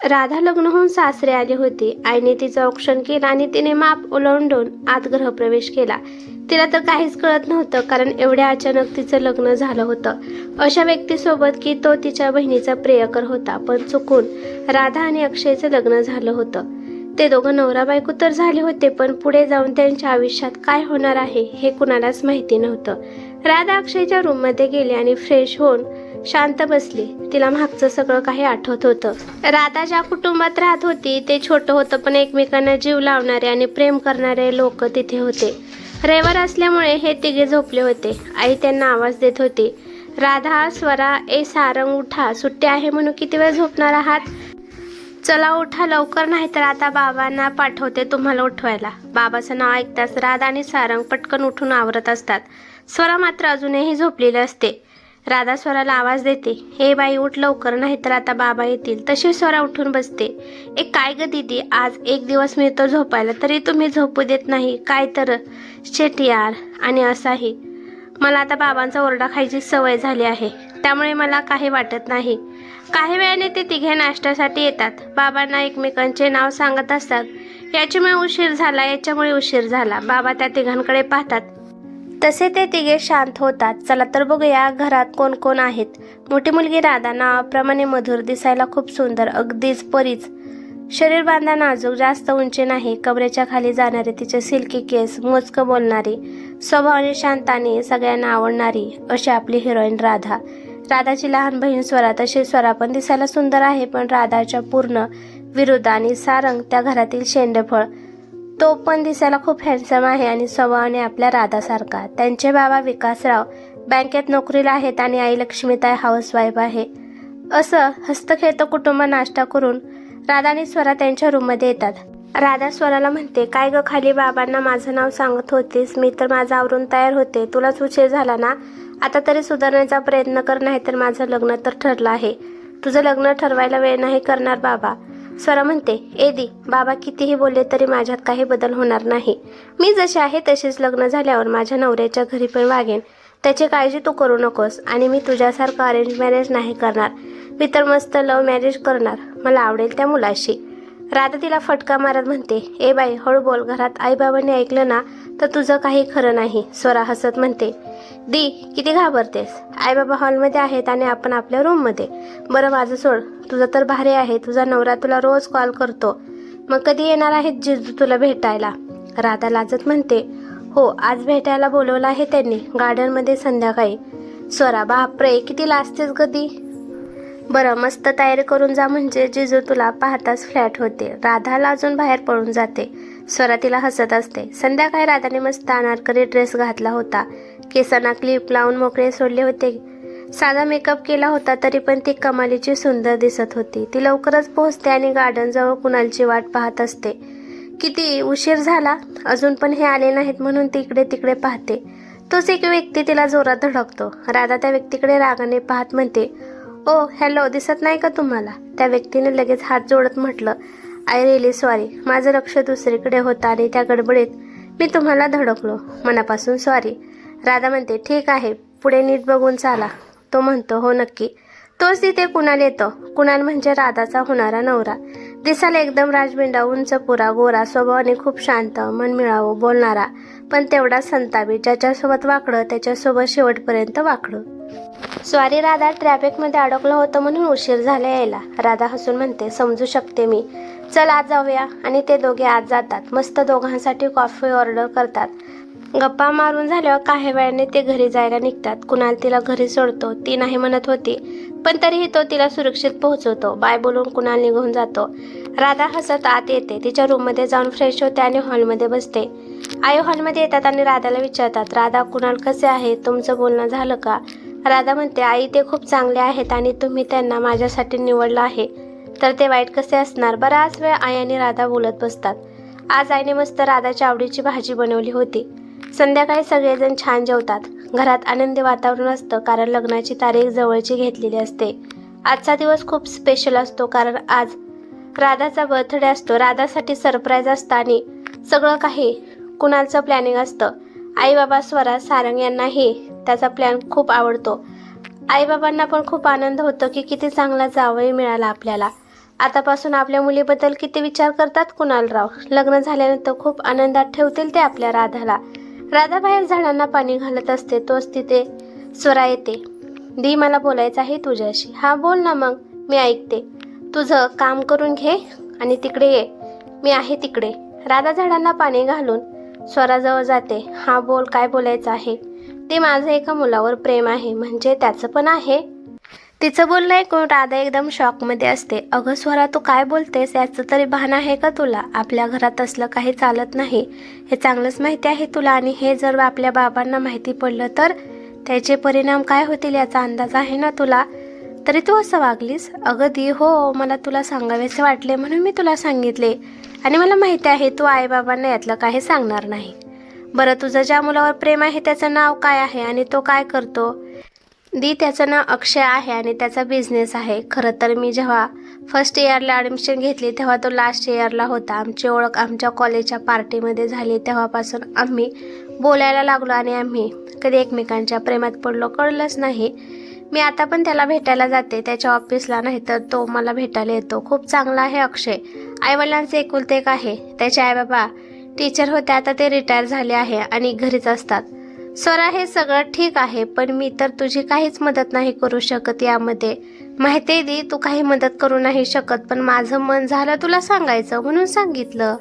राधा लग्न होऊन सासरे आली होती. आईने तिचं औक्षण केलं आणि तिने माप ओलांडून आत गृहप्रवेश केला. तिला तर काहीच कळत नव्हतं, कारण एवढ्या अचानक तिचं लग्न झालं होतं अशा व्यक्तीसोबत की तो तिच्या बहिणीचा प्रियकर होता. पण चुकून राधा आणि अक्षयचं लग्न झालं होतं. ते दोघं नवरा बायको तर झाले होते, पण पुढे जाऊन त्यांच्या आयुष्यात काय होणार आहे हे कुणालाच माहिती नव्हतं. राधा अक्षयच्या रूममध्ये गेली आणि फ्रेश होऊन शांत बसली. तिला मागचं सगळं काही आठवत होतं. राधा ज्या कुटुंबात राहत होती ते छोटं होतं, पण एकमेकांना जीव लावणारे आणि प्रेम करणारे लोक तिथे होते. रविवार असल्यामुळे हे तिघे झोपले होते. आई त्यांना आवाज देत होती, राधा, स्वरा, ए सारंग, उठा, सुट्टी आहे म्हणून किती वेळ झोपणार आहात? चला उठा लवकर, नाही तर आता बाबांना पाठवते तुम्हाला उठवायला. बाबाचं नाव ऐकताच राधा आणि सारंग पटकन उठून आवरत असतात. स्वरा मात्र अजूनही झोपलेली असते. राधा स्वराला आवाज देते, हे बाई उठ लवकर, नाहीतर आता बाबा येतील. तशी स्वरा उठून बसते. काय ग दीदी, आज एक दिवस मिळतो झोपायला तरी तुम्ही झोपू देत नाही, काय तर शेट यार. आणि असाही मला आता बाबांचा ओरडा खायची सवय झाली आहे, त्यामुळे मला काही वाटत नाही. काही वेळाने ते तिघे नाश्त्यासाठी येतात. बाबांना एकमेकांचे नाव सांगत असतात. याच्यामुळे उशीर झाला, याच्यामुळे उशीर झाला. बाबा त्या तिघांकडे पाहतात. तसे ते तिघे शांत होतात. चला तर बघूया घरात कोण कोण आहेत. मोठी मुलगी राधा नावाप्रमाणे मधुर, दिसायला खूप सुंदर, अगदीच परीच. शरीर बांधा नाजूक, जास्त उंची नाही, कमरेच्या खाली जाणारे तिचे सिल्की केस, मोजकं बोलणारी, स्वभावाने शांत आणि सगळ्यांना आवडणारी अशी आपली हिरोईन राधा. राधाची लहान बहीण स्वरा, तशी स्वरा पण दिसायला सुंदर आहे, पण राधाच्या पूर्ण विरुद्ध. आणि सारंग त्या घरातील शेंडेफळ, तो पण दिसायला खूप हँडसम आहे आणि स्वभावाने आपल्या राधासारखा. त्यांचे बाबा विकासराव बँकेत नोकरीला आहेत आणि आई लक्ष्मीताई हाऊसवाईफ आहे. असं हस्तखेळतं कुटुंब नाश्ता करून राधा आणि स्वरा त्यांच्या रूममध्ये येतात. राधा स्वराला म्हणते, काय ग खाली बाबांना माझं नाव सांगत होतीस? मी तर माझं आवरून तयार होते, तुलाच उशीर झाला ना? आता तरी सुधारण्याचा प्रयत्न कर, नाही तर माझं लग्न तर ठरलं आहे. तुझं लग्न ठरवायला वेळ नाही करणार बाबा. स्वरा म्हणते, दी, बाबा कितीही बोलले तरी माझ्यात काही बदल होणार नाही. मी जशी आहे तशीच लग्न झाल्यावर माझ्या नवऱ्याच्या घरी पण वागेन, त्याची काळजी तू करू नकोस. आणि मी तुझ्यासारखं अरेंज मॅरेज नाही करणार, मी तर मस्त लव्ह मॅरेज करणार, मला आवडेल त्या मुलाशी. राधा तिला फटका मारत म्हणते, बाई हळू बोल, घरात आईबाबांनी ऐकलं ना तर तुझं काही खरं नाही. स्वरा हसत म्हणते, दी किती घाबरतेस? आईबाबा हॉलमध्ये आहेत आणि आपण आपल्या रूममध्ये. बरं माझं सोड, तुझं तर भारी आहे, तुझा नवरा तुला रोज कॉल करतो. मग कधी येणार आहेत जिजू तुला भेटायला? राधा लाजत म्हणते, हो आज भेटायला बोलवलं आहे त्यांनी, गार्डनमध्ये संध्याकाळी. स्वरा, बापरे किती लाजतेस कधी. बरं मस्त तयारी करून जा, म्हणजे जिजू तुला पाहताच फ्लॅट होते. राधा लाजून बाहेर पळून जाते. स्वरा तिला हसत असते. संध्याकाळी राधाने मस्त अनारकली ड्रेस घातला होता, केसांना क्लिप लावून मोकळे सोडले होते. साधा मेकअप केला होता तरी पण ती कमालीची सुंदर दिसत होती. ती लवकरच पोहोचते आणि गार्डनजवळ कुणालची वाट पाहत असते. किती उशीर झाला, अजून पण हे आले नाहीत म्हणून ती इकडे तिकडे पाहते. तोच एक व्यक्ती तिला जोरात धडकतो. राधा त्या व्यक्तीकडे रागाने पाहत म्हणते, ओ हॅलो, दिसत नाही का तुम्हाला? त्या व्यक्तीने लगेच हात जोडत म्हटलं, आय रिअली सॉरी, माझं लक्ष दुसरीकडे होतं आणि त्या गडबडीत मी तुम्हाला धडकलो, मनापासून सॉरी. राधा म्हणते, ठीक आहे, पुढे नीट बघून चाला. तो म्हणतो, हो नक्की. तोच तिथे कुणाल येतो. कुणाल म्हणजे राधाचा होणारा नवरा. दिसायला एकदम राजबिंडा, उंच, पुरा, गोरा, स्वभावाने खूप शांत, मनमिळावू, बोलणारा, पण तेवढा संतापी. ज्याच्यासोबत वाकडं त्याच्यासोबत शेवटपर्यंत वाकडं. सॉरी राधा, ट्रॅफिकमध्ये अडकलं होतं म्हणून उशीर झाला यायला. राधा हसून म्हणते, समजू शकते मी, चल आज जाऊया. आणि ते दोघे आज जातात. मस्त दोघांसाठी कॉफी ऑर्डर करतात. गप्पा मारून झाल्यावर काही वेळाने ते घरी जायला निघतात. कुणाल तिला घरी सोडतो. ती नाही म्हणत होती, पण तरीही तो तिला सुरक्षित पोहोचवतो. बाय बोलून कुणाल निघून जातो. राधा हसत आत येते. तिच्या रूममध्ये जाऊन फ्रेश होते आणि हॉलमध्ये बसते. आई हॉलमध्ये येतात आणि राधाला विचारतात, राधा, कुणाल कसे आहे, तुमचं बोलणं झालं का? राधा म्हणते, आई ते खूप चांगले आहेत आणि तुम्ही त्यांना माझ्यासाठी निवडलं आहे तर ते वाईट कसे असणार? बराच वेळ आई आणि राधा बोलत बसतात. आज आईने मस्त राधाच्या आवडीची भाजी बनवली होती. संध्याकाळी सगळेजण छान जेवतात. घरात आनंदी वातावरण असतं, कारण लग्नाची तारीख जवळची घेतलेली असते. आजचा दिवस खूप स्पेशल असतो, कारण आज राधाचा बर्थडे असतो. राधासाठी सरप्राईज असतं आणि सगळं काही कुणालचं प्लॅनिंग असतं. आई बाबा, स्वरा, सारंग यांनाही त्याचा प्लॅन खूप आवडतो. आईबाबांना पण खूप आनंद होतो की किती चांगला जावई मिळाला आपल्याला. आतापासून आपल्या मुलीबद्दल किती विचार करतात कुणालराव. लग्न झाल्यानंतर खूप आनंदात ठेवतील ते आपल्या राधाला. राधा बाहेर झाडांना पाणी घालत असते. तोच तिथे स्वरा येते. दी, मला बोलायचं आहे तुझ्याशी. हा बोल ना मग, मी ऐकते. तुझं काम करून घे आणि तिकडे ये, मी आहे तिकडे. राधा झाडांना पाणी घालून स्वराजवळ जाते. हा बोल, काय बोलायचं आहे? ते माझं एका मुलावर प्रेम आहे. म्हणजे त्याचं पण आहे? तिचं बोलणं ऐकून राधा एकदम शॉकमध्ये असते. अगं स्वरा, तू काय बोलतेस? याचं तरी भान आहे का तुला? आपल्या घरात असलं काही चालत नाही हे चांगलंच माहिती आहे तुला. आणि हे जर आपल्या बाबांना माहिती पडलं तर त्याचे परिणाम काय होतील याचा अंदाज आहे ना तुला. तरी तू असं वागलीस? अगं दी, हो, मला तुला सांगावेसे वाटले म्हणून मी तुला सांगितले. आणि मला माहिती आहे तू आईबाबांना यातलं काही सांगणार नाही. बरं, तुझं ज्या मुलावर प्रेम आहे त्याचं नाव काय आहे आणि तो काय करतो? दी, त्याचं नाव अक्षय आहे आणि त्याचा बिझनेस आहे. खरं तर मी जेव्हा फर्स्ट इयरला ॲडमिशन घेतली तेव्हा तो लास्ट इयरला होता. आमची ओळख आमच्या कॉलेजच्या पार्टीमध्ये झाली. तेव्हापासून आम्ही बोलायला लागलो आणि आम्ही कधी एकमेकांच्या प्रेमात पडलो कळलंच नाही. मी आता पण त्याला भेटायला जाते, त्याच्या ऑफिसला. नाही तर तो मला भेटायला येतो. खूप चांगला आहे अक्षय. आईवडिलांचे एकुलते एक आहे. त्याचे आईबाबा टीचर होते, आता ते रिटायर झाले आहे आणि घरीच असतात. स्वरा, हे सगळं ठीक आहे, पण मी तर तुझी काहीच मदत नाही करू शकत यामध्ये. माहिती आहे दी, तू काही मदत करू नाही शकत, पण माझं मन झालं तुला सांगायचं म्हणून सांगितलं.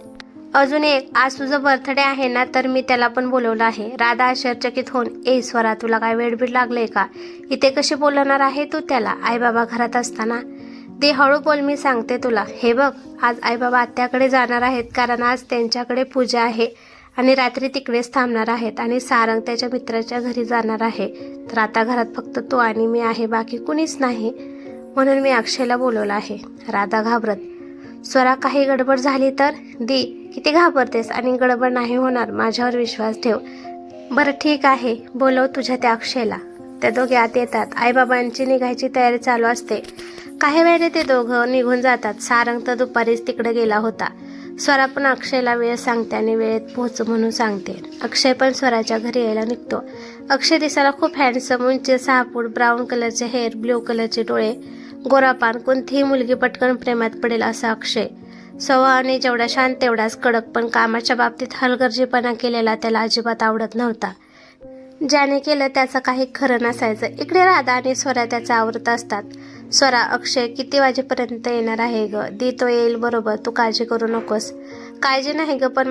अजून एक, आज तुझं बर्थडे आहे ना, तर मी त्याला पण बोलवलं आहे. राधा आश्चर्यचकित होऊन, ए स्वरा, तुला काय वेडबीड लागले का? इथे कशी बोलवणार आहे तू त्याला, आईबाबा घरात असताना? दे, हळू बोल, मी सांगते तुला. हे बघ, आज आईबाबा आत्याकडे जाणार आहेत कारण आज त्यांच्याकडे पूजा आहे आणि रात्री तिकडेच थांबणार आहेत. आणि सारंग त्याच्या मित्राच्या घरी जाणार आहे. तर आता घरात फक्त तू आणि मी आहे, बाकी कुणीच नाही. म्हणून मी अक्षयला बोलवलं आहे. राधा घाबरत, स्वरा, काही गडबड झाली तर? दी, किती घाबरतेस? आणि गडबड नाही होणार, माझ्यावर विश्वास ठेव. बरं ठीक आहे, बोलव तुझ्या त्या अक्षयला. त्या दोघे आत येतात. आईबाबांची निघायची तयारी चालू असते. काही वेळेने ते दोघं निघून जातात. सारंग तर दुपारीच तिकडे गेला होता. स्वरा पण अक्षयला वेळ सांगते आणि वेळेत पोहोच म्हणून सांगते. अक्षय पण स्वराच्या घरी यायला निघतो. अक्षय दिसायला खूप हँडसम, उंची 6 फूट, ब्राऊन कलरचे हेअर, ब्ल्यू कलरचे डोळे, गोरापान. कोणतीही मुलगी पटकन प्रेमात पडेल असा अक्षय. स्वभावाने जेवढा शांत तेवढाच कडक, पण कामाच्या बाबतीत हलगर्जीपणा केलेला त्याला अजिबात आवडत नव्हता. ज्याने केलं त्याचं काही खरं नसायचं. इकडे राधा आणि स्वरा त्याचा आवरत असतात. स्वरा, अक्षय किती वाजेपर्यंत येणार आहे ग? दी, तो येईल बरोबर, तू काळजी करू नकोस. काळजी नाही ग, पण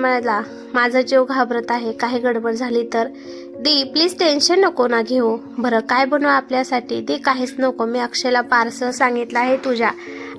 माझा जीव घाबरत आहे, काही गडबड झाली तर? दी, प्लीज टेन्शन नको ना घेऊ. बरं, काय बनवू आपल्यासाठी? दी, काहीच नको, मी अक्षयला पार्सल सांगितलं आहे तुझ्या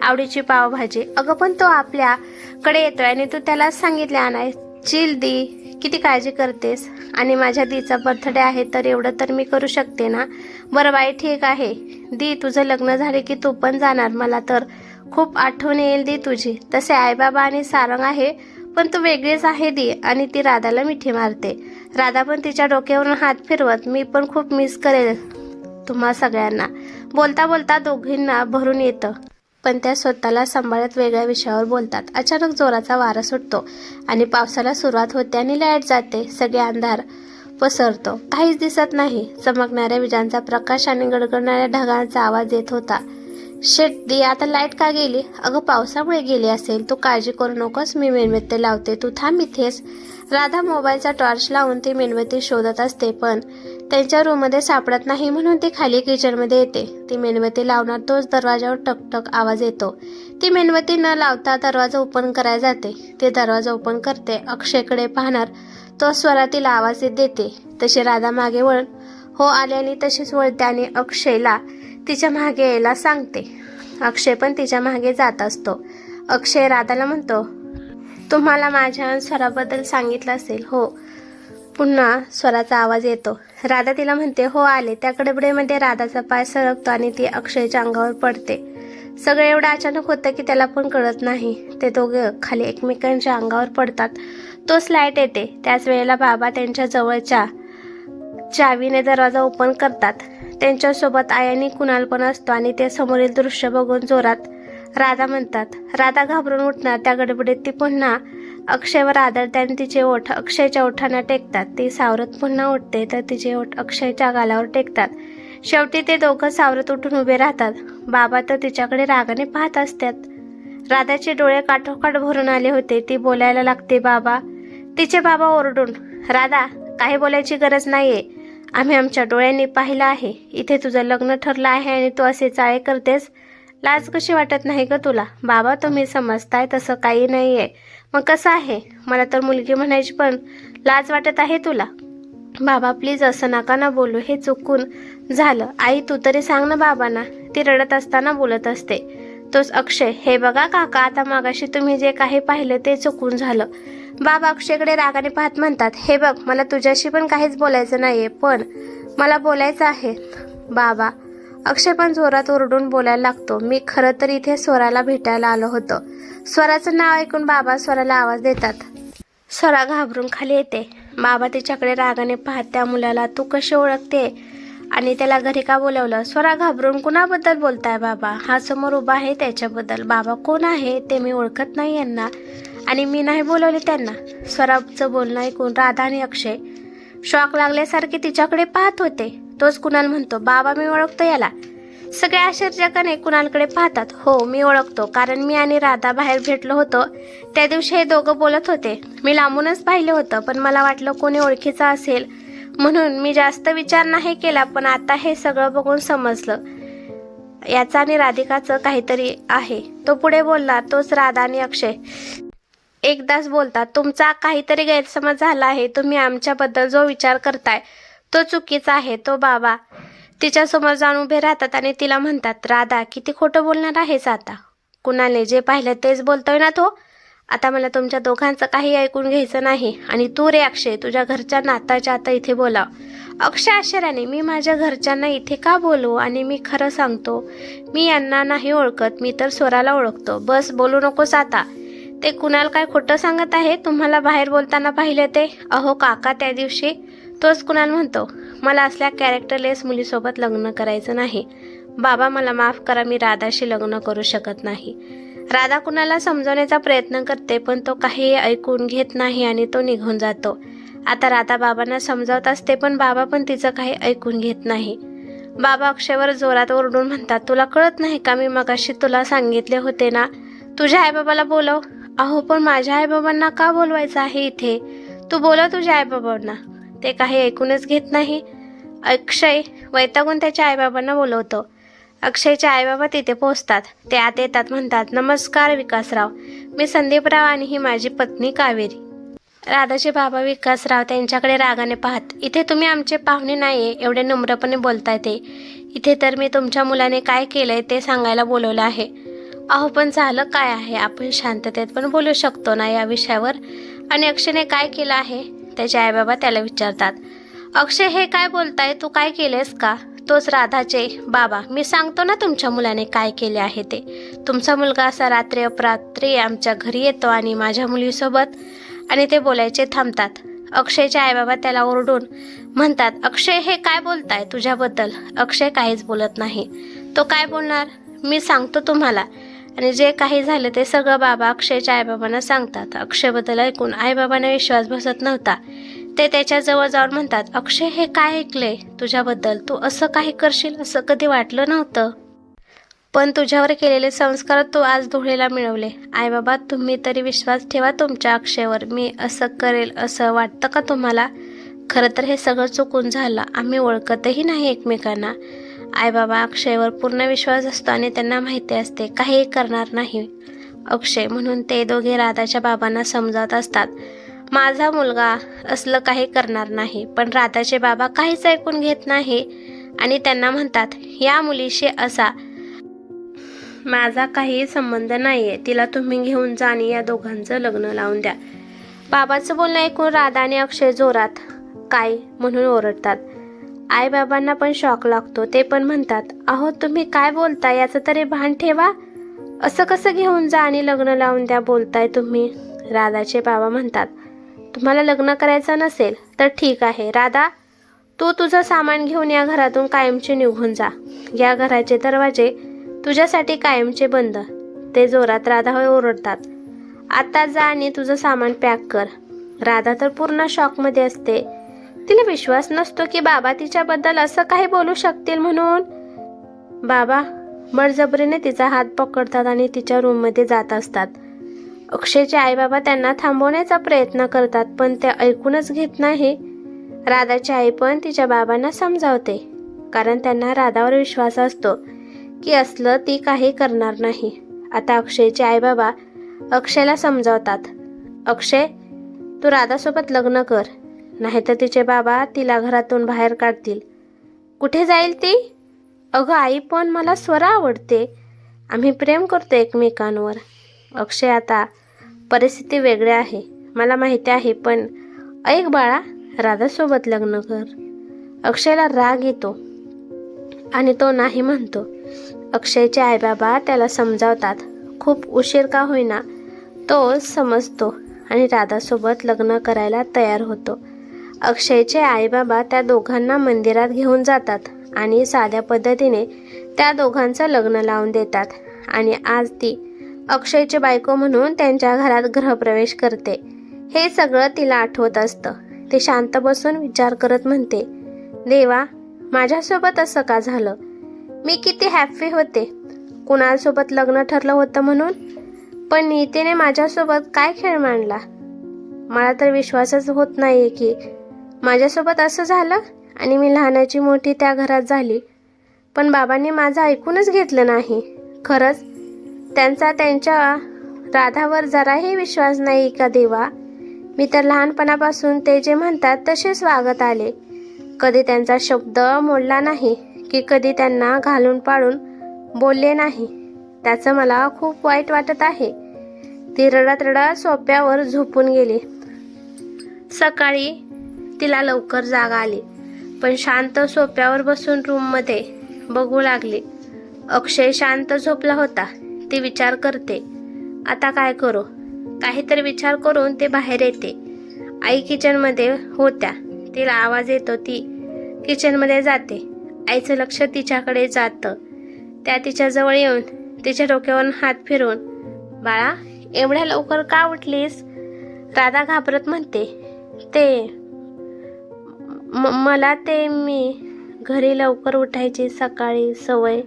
आवडीची पावभाजी. अगं पण तो आपल्याकडे येतोय आणि तू त्यालाच सांगितले आणायची. दी, किती काळजी करतेस? आणि माझ्या दीचा बर्थडे आहे तर एवढं तर मी करू शकते ना. बरं बाई, ठीक आहे. दी, तुझं लग्न झाले की तू पण जाणार, मला तर खूप आठवण येईल दी तुझी. तसे आईबाबा आणि सारंग आहे, पण तू वेगळीच आहे दी. आणि ती राधाला मिठी मारते. राधा पण तिच्या डोक्यावरून हात फिरवत, मी पण खूप मिस करेल तुम्हा सगळ्यांना. बोलता बोलता दोघींना भरून येतं, पण त्या स्वतःला सांभाळत वेगळ्या विषयावर बोलतात. अचानक जोराचा वारा सुटतो आणि पावसाला सुरुवात होते आणि लाईट जाते. सगळे अंधार पसरतो. काहीच दिसत नाही. चमकणाऱ्या विजांचा प्रकाश आणि गडगडणाऱ्या ढगांचा आवाज येत होता. शेट दी, आता लाईट का गेली? अगं पावसामुळे गेली असेल, तू काळजी करू नकोस, मी मेणबत्ती लावते, तू थांब इथेच. राधा मोबाईलचा टॉर्च लावून ती मेणबत्ती शोधत असते, पण त्यांच्या रूममध्ये सापडत नाही. म्हणून ती खाली किचनमध्ये येते. ती मेणबत्ती लावणार तोच दरवाजावर टकटक आवाज येतो. ती मेणबत्ती न लावता दरवाजा ओपन करायला जाते. ती दरवाजा ओपन करते. अक्षयकडे पाहणार तो स्वरा तिला आवाज देते. तशी राधा मागे वळून हो आले आणि तशीच वळते आणि अक्षयला तिच्या मागे यायला सांगते. अक्षय पण तिच्या मागे जात असतो. अक्षय राधाला म्हणतो, तुम्हाला माझ्या स्वराबद्दल सांगितलं असेल? हो. पुन्हा स्वराचा आवाज येतो. राधा तिला म्हणते, हो आले. त्या गडबडीमध्ये राधाचा पाय सरकतो आणि ती अक्षयच्या अंगावर पडते. सगळं एवढं अचानक होतं की त्याला पण कळत नाही. ते दोघं खाली एकमेकांच्या अंगावर पडतात. तोच लाईट येते. त्याच वेळेला बाबा त्यांच्या जवळच्या चावीने दरवाजा ओपन करतात. त्यांच्यासोबत आई आणि कुणाल पण असतो आणि ते समोरील दृश्य बघून जोरात राधा म्हणतात. राधा घाबरून उठणार. त्या गडबडीत ती पुन्हा अक्षयवर आदळते आणि तिचे ओठ अक्षयच्या ओठांना टेकतात. ती सावरत पुन्हा उठते तर तिचे ओठ अक्षयच्या गालावर टेकतात. शेवटी ते दोघं सावरत उठून उभे राहतात. बाबा तर तिच्याकडे रागाने पाहत असतात. राधाचे डोळे काठोकाठ भरून आले होते. ती बोलायला लागते. बाबा. तिचे बाबा ओरडून, राधा, काही बोलायची गरज नाहीये. आम्ही आमच्या डोळ्यांनी पाहिलं आहे. इथे तुझं लग्न ठरलं आहे आणि तू असे चाळे करतेस. लाज कशी वाटत नाही ग तुला? बाबा, तुम्ही समजताय तसं काही नाहीये. मग कसं आहे? मला तर मुलगी म्हणायची पण लाज वाटत आहे तुला. बाबा प्लीज असं नका ना बोलू. हे चुकून झालं. आई तू तरी सांग ना बाबांना. ती रडत असताना बोलत असते. तोच अक्षय, हे बघा काका, आता मागाशी तुम्ही जे काही पाहिलं ते चुकून झालं. बाबा अक्षयकडे रागाने पाहत म्हणतात, हे बघ, मला तुझ्याशी पण काहीच बोलायचं नाहीये, पण मला बोलायचं आहे. बाबा. अक्षय पण जोरात ओरडून बोलायला लागतो. मी खरं तर इथे स्वराला भेटायला आलो होतो. स्वराचं नाव ऐकून बाबा स्वराला आवाज देतात. स्वरा घाबरून खाली येते. बाबा तिच्याकडे रागाने पाहत, त्या मुलाला तू कशी ओळखते आणि त्याला घरी का बोलवलं? स्वरा घाबरून, कुणाबद्दल बोलताय बाबा? हा समोर उभा आहे त्याच्याबद्दल. बाबा कोण आहे ते? मी ओळखत नाही यांना आणि मी नाही बोलवले त्यांना. स्वराचं बोलणं ऐकून राधा आणि अक्षय शॉक लागल्यासारखे तिच्याकडे पाहत होते. तोच कुणाल म्हणतो, बाबा मी ओळखतो याला. सगळे आश्चर्याने कुणालकडे पाहतात. हो मी ओळखतो, कारण मी आणि राधा बाहेर भेटलो होतो. त्या दिवशी हे दोघं बोलत होते. मी लांबूनच पाहिलं होतं, पण मला वाटलं कोणी ओळखीचं असेल म्हणून मी जास्त विचार नाही केला. पण आता हे सगळं बघून समजलं याचा आणि राधिकाचं काहीतरी आहे. तो पुढे बोलला. तोच राधा आणि अक्षय एकदाच बोलतात. तुमचा काहीतरी गैरसमज झाला आहे. तुम्ही आमच्याबद्दल जो विचार करताय तो चुकीचा आहे. तो बाबा तिच्यासमोर जाऊन उभे राहतात आणि तिला म्हणतात, राधा किती खोटं बोलणार आहेस आता? कुणालने जे पाहिलं तेच बोलतोय ना तो? आता मला तुमच्या दोघांचं काही ऐकून घ्यायचं नाही. आणि तू रे अक्षय, तुझ्या घरच्या नाताच्या आता इथे बोलाव. अक्षय आश्चर्याने, मी माझ्या घरच्यांना इथे का बोलू? आणि मी खरं सांगतो, मी यांना नाही ओळखत. मी तर स्वराला ओळखतो. बस बोलू नकोस आता. ते कुणाल काय खोटं सांगत आहे? तुम्हाला बाहेर बोलताना पाहिलं ते? अहो काका, त्या दिवशी. तोच कुणाल म्हणतो, मला असल्या कॅरेक्टरलेस मुलीसोबत लग्न करायचं नाही. बाबा मला माफ करा, मी राधाशी लग्न करू शकत नाही. राधा कुणाला समजवण्याचा प्रयत्न करते, पण तो काही ऐकून घेत नाही आणि तो निघून जातो. आता राधा बाबांना समजावत असते, पण बाबा पण तिचं काही ऐकून घेत नाही. बाबा अक्षयवर जोरात ओरडून म्हणतात, तुला कळत नाही का? मी मगाशी तुला सांगितले होते ना, तुझ्या आईबाबाला बोलव. अहो पण माझ्या आईबाबांना का बोलवायचं आहे इथे? तू बोलव तुझ्या आईबाबांना. ते काही ऐकूनच घेत नाही. अक्षय वैतागून त्याच्या आईबाबांना बोलवतो. अक्षयचे आईबाबा तिथे पोहोचतात. ते आत येतात. म्हणतात, नमस्कार विकासराव, मी संदीपराव आणि ही माझी पत्नी कावेरी. राधाचे बाबा विकासराव त्यांच्याकडे रागाने पाहत, इथे तुम्ही आमचे पाहुणे नाहीये एवढे नम्रपणे बोलताय ते. इथे तर मी तुमच्या मुलाने काय केलंय ते सांगायला बोलवलं आहे. अहो पण झालं काय आहे? आपण शांततेत पण बोलू शकतो ना या विषयावर? आणि अक्षयने काय केलं आहे? त्याचे आईबाबा त्याला विचारतात. अक्षय हे काय बोलताय? तू काय केलेस का? तोच राधाचे बाबा, मी सांगतो ना तुमच्या मुलाने काय केले आहे ते. तुमचा मुलगा असा रात्री अपरात्री आमच्या घरी येतो आणि माझ्या मुलीसोबत. आणि ते बोलायचे थांबतात. अक्षयचे आईबाबा त्याला ओरडून म्हणतात, अक्षय हे काय बोलताय तुझ्याबद्दल? अक्षय काहीच बोलत नाही. तो काय बोलणार? मी सांगतो तुम्हाला. आणि जे काही झालं ते सगळं बाबा अक्षयच्या आईबाबांना सांगतात. अक्षयबद्दल ऐकून आईबाबांना विश्वास बसत नव्हता. ते त्याच्या जवळ जाऊन म्हणतात, अक्षय हे काय ऐकलंय तुझ्याबद्दल? तू असं काही करशील असं कधी वाटलं नव्हतं. पण तुझ्यावर केलेले संस्कार तू आज धुळेला मिळवले. आईबाबा तुम्ही तरी विश्वास ठेवा तुमच्या अक्षयवर. मी असं करेल असं वाटतं का तुम्हाला? खरं तर हे सगळं चुकून झालं. आम्ही ओळखतही नाही एकमेकांना. आईबाबा अक्षयवर पूर्ण विश्वास असतो आणि त्यांना माहिती असते काही करणार नाही अक्षय. म्हणून ते दोघे राधाच्या बाबांना समजावत असतात, माझा मुलगा असलं काही करणार नाही. पण राधाचे बाबा काहीच ऐकून घेत नाही आणि त्यांना म्हणतात, या मुलीशी असा माझा काही संबंध नाहीये. तिला तुम्ही घेऊन जा आणि या दोघांचं लग्न लावून द्या. बाबाचं बोलणं ऐकून राधा आणि अक्षय जोरात काय म्हणून ओरडतात. आईबाबांना पण शॉक लागतो. ते पण म्हणतात, अहो तुम्ही काय बोलताय? याचं तरी भान ठेवा. असं कसं घेऊन जा आणि लग्न लावून द्या बोलताय तुम्ही? राधाचे बाबा म्हणतात, तुम्हाला लग्न करायचं नसेल तर ठीक आहे. राधा तू तुझं सामान घेऊन या घरातून कायमचे निघून जा. या घराचे दरवाजे तुझ्यासाठी कायमचे बंद. ते जोरात राधावर ओरडतात, आता जा आणि तुझं सामान पॅक कर. राधा तर पूर्ण शॉकमध्ये असते. तिला विश्वास नसतो की बाबा तिच्याबद्दल असं काही बोलू शकतील म्हणून. बाबा बळजबरीने तिचा हात पकडतात आणि तिच्या रूममध्ये जात असतात. अक्षयचे आईबाबा त्यांना थांबवण्याचा प्रयत्न करतात, पण ते ऐकूनच घेत नाही. राधाची आई पण तिच्या बाबांना समजावते, कारण त्यांना राधावर विश्वास असतो की असलं ती काही करणार नाही. आता अक्षयचे आईबाबा अक्षयला समजावतात, अक्षय, तू राधासोबत लग्न कर, नाहीतर तिचे बाबा तिला घरातून बाहेर काढतील. कुठे जाईल ती? अगं आई, पण मला स्वरा आवडते, आम्ही प्रेम करतो एकमेकांवर. अक्षय, आता परिस्थिती वेगळी आहे, मला माहिती आहे, पण ऐक बाळा, राधासोबत लग्न कर. अक्षयला राग येतो आणि तो नाही म्हणतो. अक्षयचे आईबाबा त्याला समजावतात. खूप उशीर का होईना तो समजतो आणि राधासोबत लग्न करायला तयार होतो. अक्षयचे आईबाबा त्या दोघांना मंदिरात घेऊन जातात आणि साध्या पद्धतीने त्या दोघांचं लग्न लावून देतात. आणि आज ती अक्षयची बायको म्हणून त्यांच्या घरात गृहप्रवेश करते. हे सगळं तिला आठवत असतं. ती शांत बसून विचार करत म्हणते, देवा, माझ्यासोबत असं का झालं? मी किती हॅप्पी होते कुणासोबत लग्न ठरलं होतं म्हणून, पण नीतीने माझ्यासोबत काय खेळ मांडला. मला तर विश्वासच होत नाहीये की माझ्यासोबत असं झालं आणि मी लहानाची मोठी त्या घरात झाली, पण बाबांनी माझं ऐकूनच घेतलं नाही. खरंच त्यांच्या राधावर जराही विश्वास नाही का देवा? मी तर लहानपणापासून ते जे म्हणतात तसेच वागत आले. कधी त्यांचा शब्द मोडला नाही की कधी त्यांना घालून पाडून बोलले नाही. त्याचं मला खूप वाईट वाटत आहे. ती रडत रडत सोफ्यावर झोपून गेली. सकाळी तिला लवकर जाग आली, पण शांत सोफ्यावर बसून रूममध्ये बघू लागली. अक्षय शांत झोपला होता. ती विचार करते, आता काय करू? काहीतरी विचार करून ते बाहेर येते. आई किचनमध्ये होत्या. तिला आवाज येतो. ती किचनमध्ये जाते. आईचं लक्ष तिच्याकडे जातं. त्या तिच्याजवळ येऊन तिच्या डोक्यावरून हात फिरवून, बाळा, एवढ्या लवकर का उठलीस? राधा घाबरत म्हणते, मी घरी लवकर उठायची सकाळी सवय.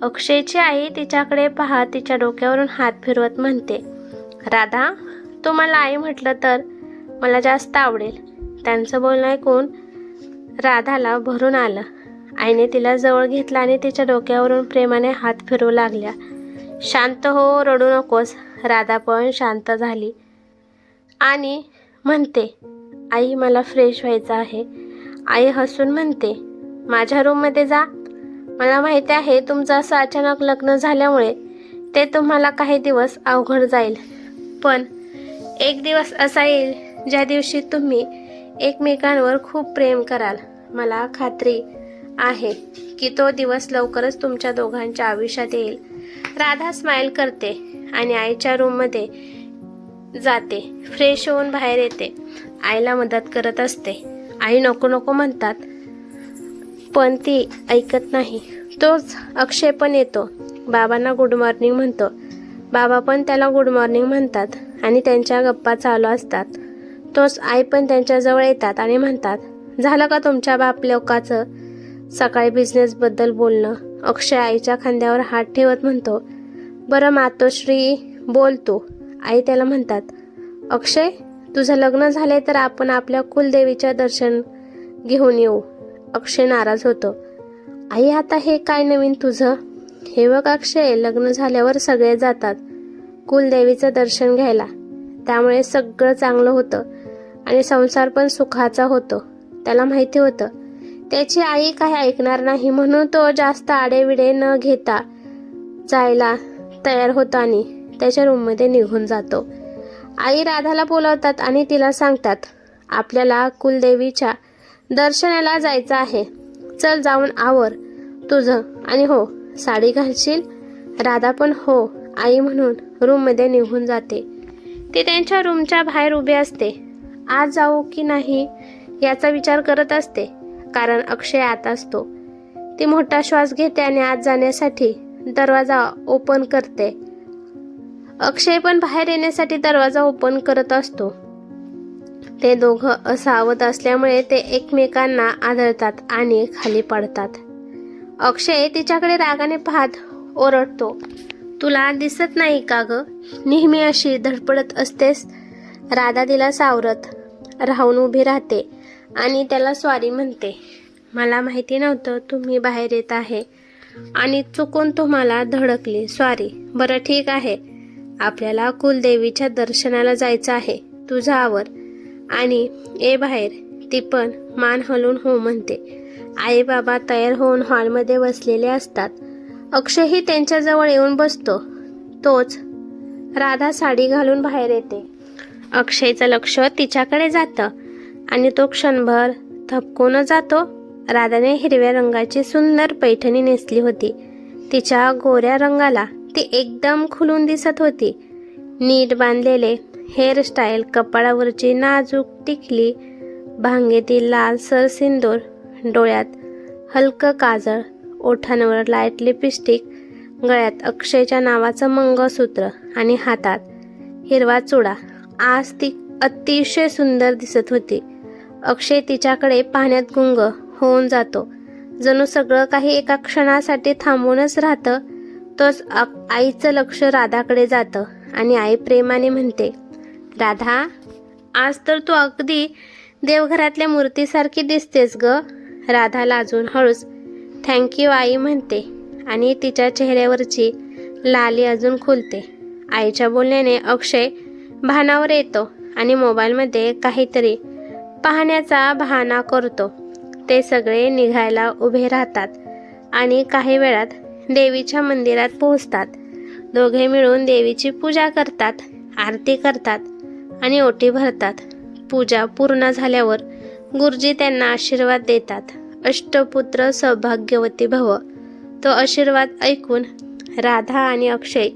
अक्षयची आई तिच्याकडे पाहत तिच्या डोक्यावरून हात फिरवत म्हणते, राधा, तू मला आई म्हटलं तर मला जास्त आवडेल. त्यांचं बोलणं ऐकून राधाला भरून आलं. आईने तिला जवळ घेतला आणि तिच्या डोक्यावरून प्रेमाने हात फिरवू लागल्या. शांत हो, रडू नकोस. राधा पण शांत झाली आणि म्हणते, आई, मला फ्रेश व्हायचं आहे. आई हसून म्हणते, माझ्या रूममध्ये जा. मला माहिती आहे तुमचं असं अचानक लग्न झाल्यामुळे ते तुम्हाला काही दिवस अवघड जाईल, पण एक दिवस असा येईल ज्या दिवशी तुम्ही एकमेकांवर खूप प्रेम कराल. मला खात्री आहे की तो दिवस लवकरच तुमच्या दोघांच्या आयुष्यात येईल. राधा स्माईल करते आणि आईच्या रूममध्ये जाते. फ्रेश होऊन बाहेर येते. आईला मदत करत असते. आई नको नको म्हणतात, पण ती ऐकत नाही. तोच अक्षय पण येतो. बाबांना गुड मॉर्निंग म्हणतो. बाबा पण त्याला गुड मॉर्निंग म्हणतात आणि त्यांच्या गप्पा चालू असतात. तोच आई पण त्यांच्याजवळ येतात आणि म्हणतात, झालं का तुमच्या बाप लोकाचं सकाळी बिझनेसबद्दल बोलणं? अक्षय आईच्या खांद्यावर हात ठेवत म्हणतो, बरं मातोश्री, बोल तू. आई त्याला म्हणतात, अक्षय, तुझं लग्न झालंय तर आपण आपल्या कुलदेवीच्या दर्शन घेऊन येऊ. अक्षय नाराज होतो. आई, आता हे काय नवीन तुझं? हे बघ अक्षय, लग्न झाल्यावर सगळे जातात कुलदेवीचं दर्शन घ्यायला. त्यामुळे सगळं चांगलं होतं आणि संसार पण सुखाचा होतो. त्याला माहिती होतं त्याची आई काही ऐकणार नाही, म्हणून तो जास्त आडेविडे न घेता जायला तयार होतो आणि त्याच्या रूममध्ये निघून जातो. आई राधाला बोलावतात आणि तिला सांगतात, आपल्याला कुलदेवीच्या दर्शनाला जायचं आहे. चल, जाऊन आवर तुझं, आणि हो, साडी घालशील? राधा पण हो आई म्हणून रूममध्ये निघून जाते. ती त्यांच्या रूमच्या बाहेर उभी असते. आज जाऊ की नाही याचा विचार करत असते, कारण अक्षय आत असतो. ती मोठा श्वास घेते आणि आत जाण्यासाठी दरवाजा ओपन करते. अक्षय पण बाहेर येण्यासाठी दरवाजा ओपन करत असतो. ते दोघं सावध असल्यामुळे ते एकमेकांना आदळतात आणि खाली पडतात. अक्षय तिच्याकडे रागाने पाहत ओरडतो. तुला दिसत नाही का ग? नेहमी अशी धडपडत असतेस. राधा तिला सावरत राहून उभी राहते आणि त्याला सॉरी म्हणते. मला माहिती नव्हतं तुम्ही बाहेर येत आहे आणि चुकून तुम्हाला धडकली. सॉरी. बरं ठीक आहे, आपल्याला कुलदेवीच्या दर्शनाला जायचं आहे. तुझा आवर आणि ये बाहेर. ती पण मान हलवून हो म्हणते. आई बाबा तयार होऊन हॉलमध्ये बसलेले असतात. अक्षयही त्यांच्याजवळ येऊन बसतो. तोच राधा साडी घालून बाहेर येते. अक्षयचं लक्ष तिच्याकडे जातं आणि तो क्षणभर थपकून जातो. राधाने हिरव्या रंगाची सुंदर पैठणी नेसली होती. तिच्या गोऱ्या रंगाला ती एकदम खुलून दिसत होती. नीट बांधलेले हेअरस्टाईल, कपाळावरची नाजूक टिकली, भांगेतील लालसर सिंदूर, डोळ्यात हलकं काजळ, ओठांवर लाईट लिपस्टिक, गळ्यात अक्षयच्या नावाचं मंगळसूत्र आणि हातात हिरवा चुडा. आज ती अतिशय सुंदर दिसत होती. अक्षय तिच्याकडे पाहण्यात गुंग होऊन जातो. जणू सगळं काही एका क्षणासाठी थांबूनच राहतं. तोच आईचं लक्ष राधाकडे जातं आणि आई प्रेमाने म्हणते, राधा, आज तर तू अगदी देवघरातल्या मूर्तीसारखी दिसतेस ग. राधा लाजून हळूच थँक्यू आई म्हणते आणि तिच्या चेहऱ्यावरची लाली अजून खुलते. आईच्या बोलण्याने अक्षय भानावर येतो आणि मोबाईलमध्ये काहीतरी पाहण्याचा बहाणा करतो. ते सगळे निघायला उभे राहतात आणि काही वेळात देवीच्या मंदिरात पोहोचतात. दोघे मिळून देवीची पूजा करतात, आरती करतात आणि ओटी भरतात. पूजा पूर्ण झाल्यावर गुरुजी त्यांना आशीर्वाद देतात. अष्टपुत्र सौभाग्यवती भव. तो आशीर्वाद ऐकून राधा आणि अक्षय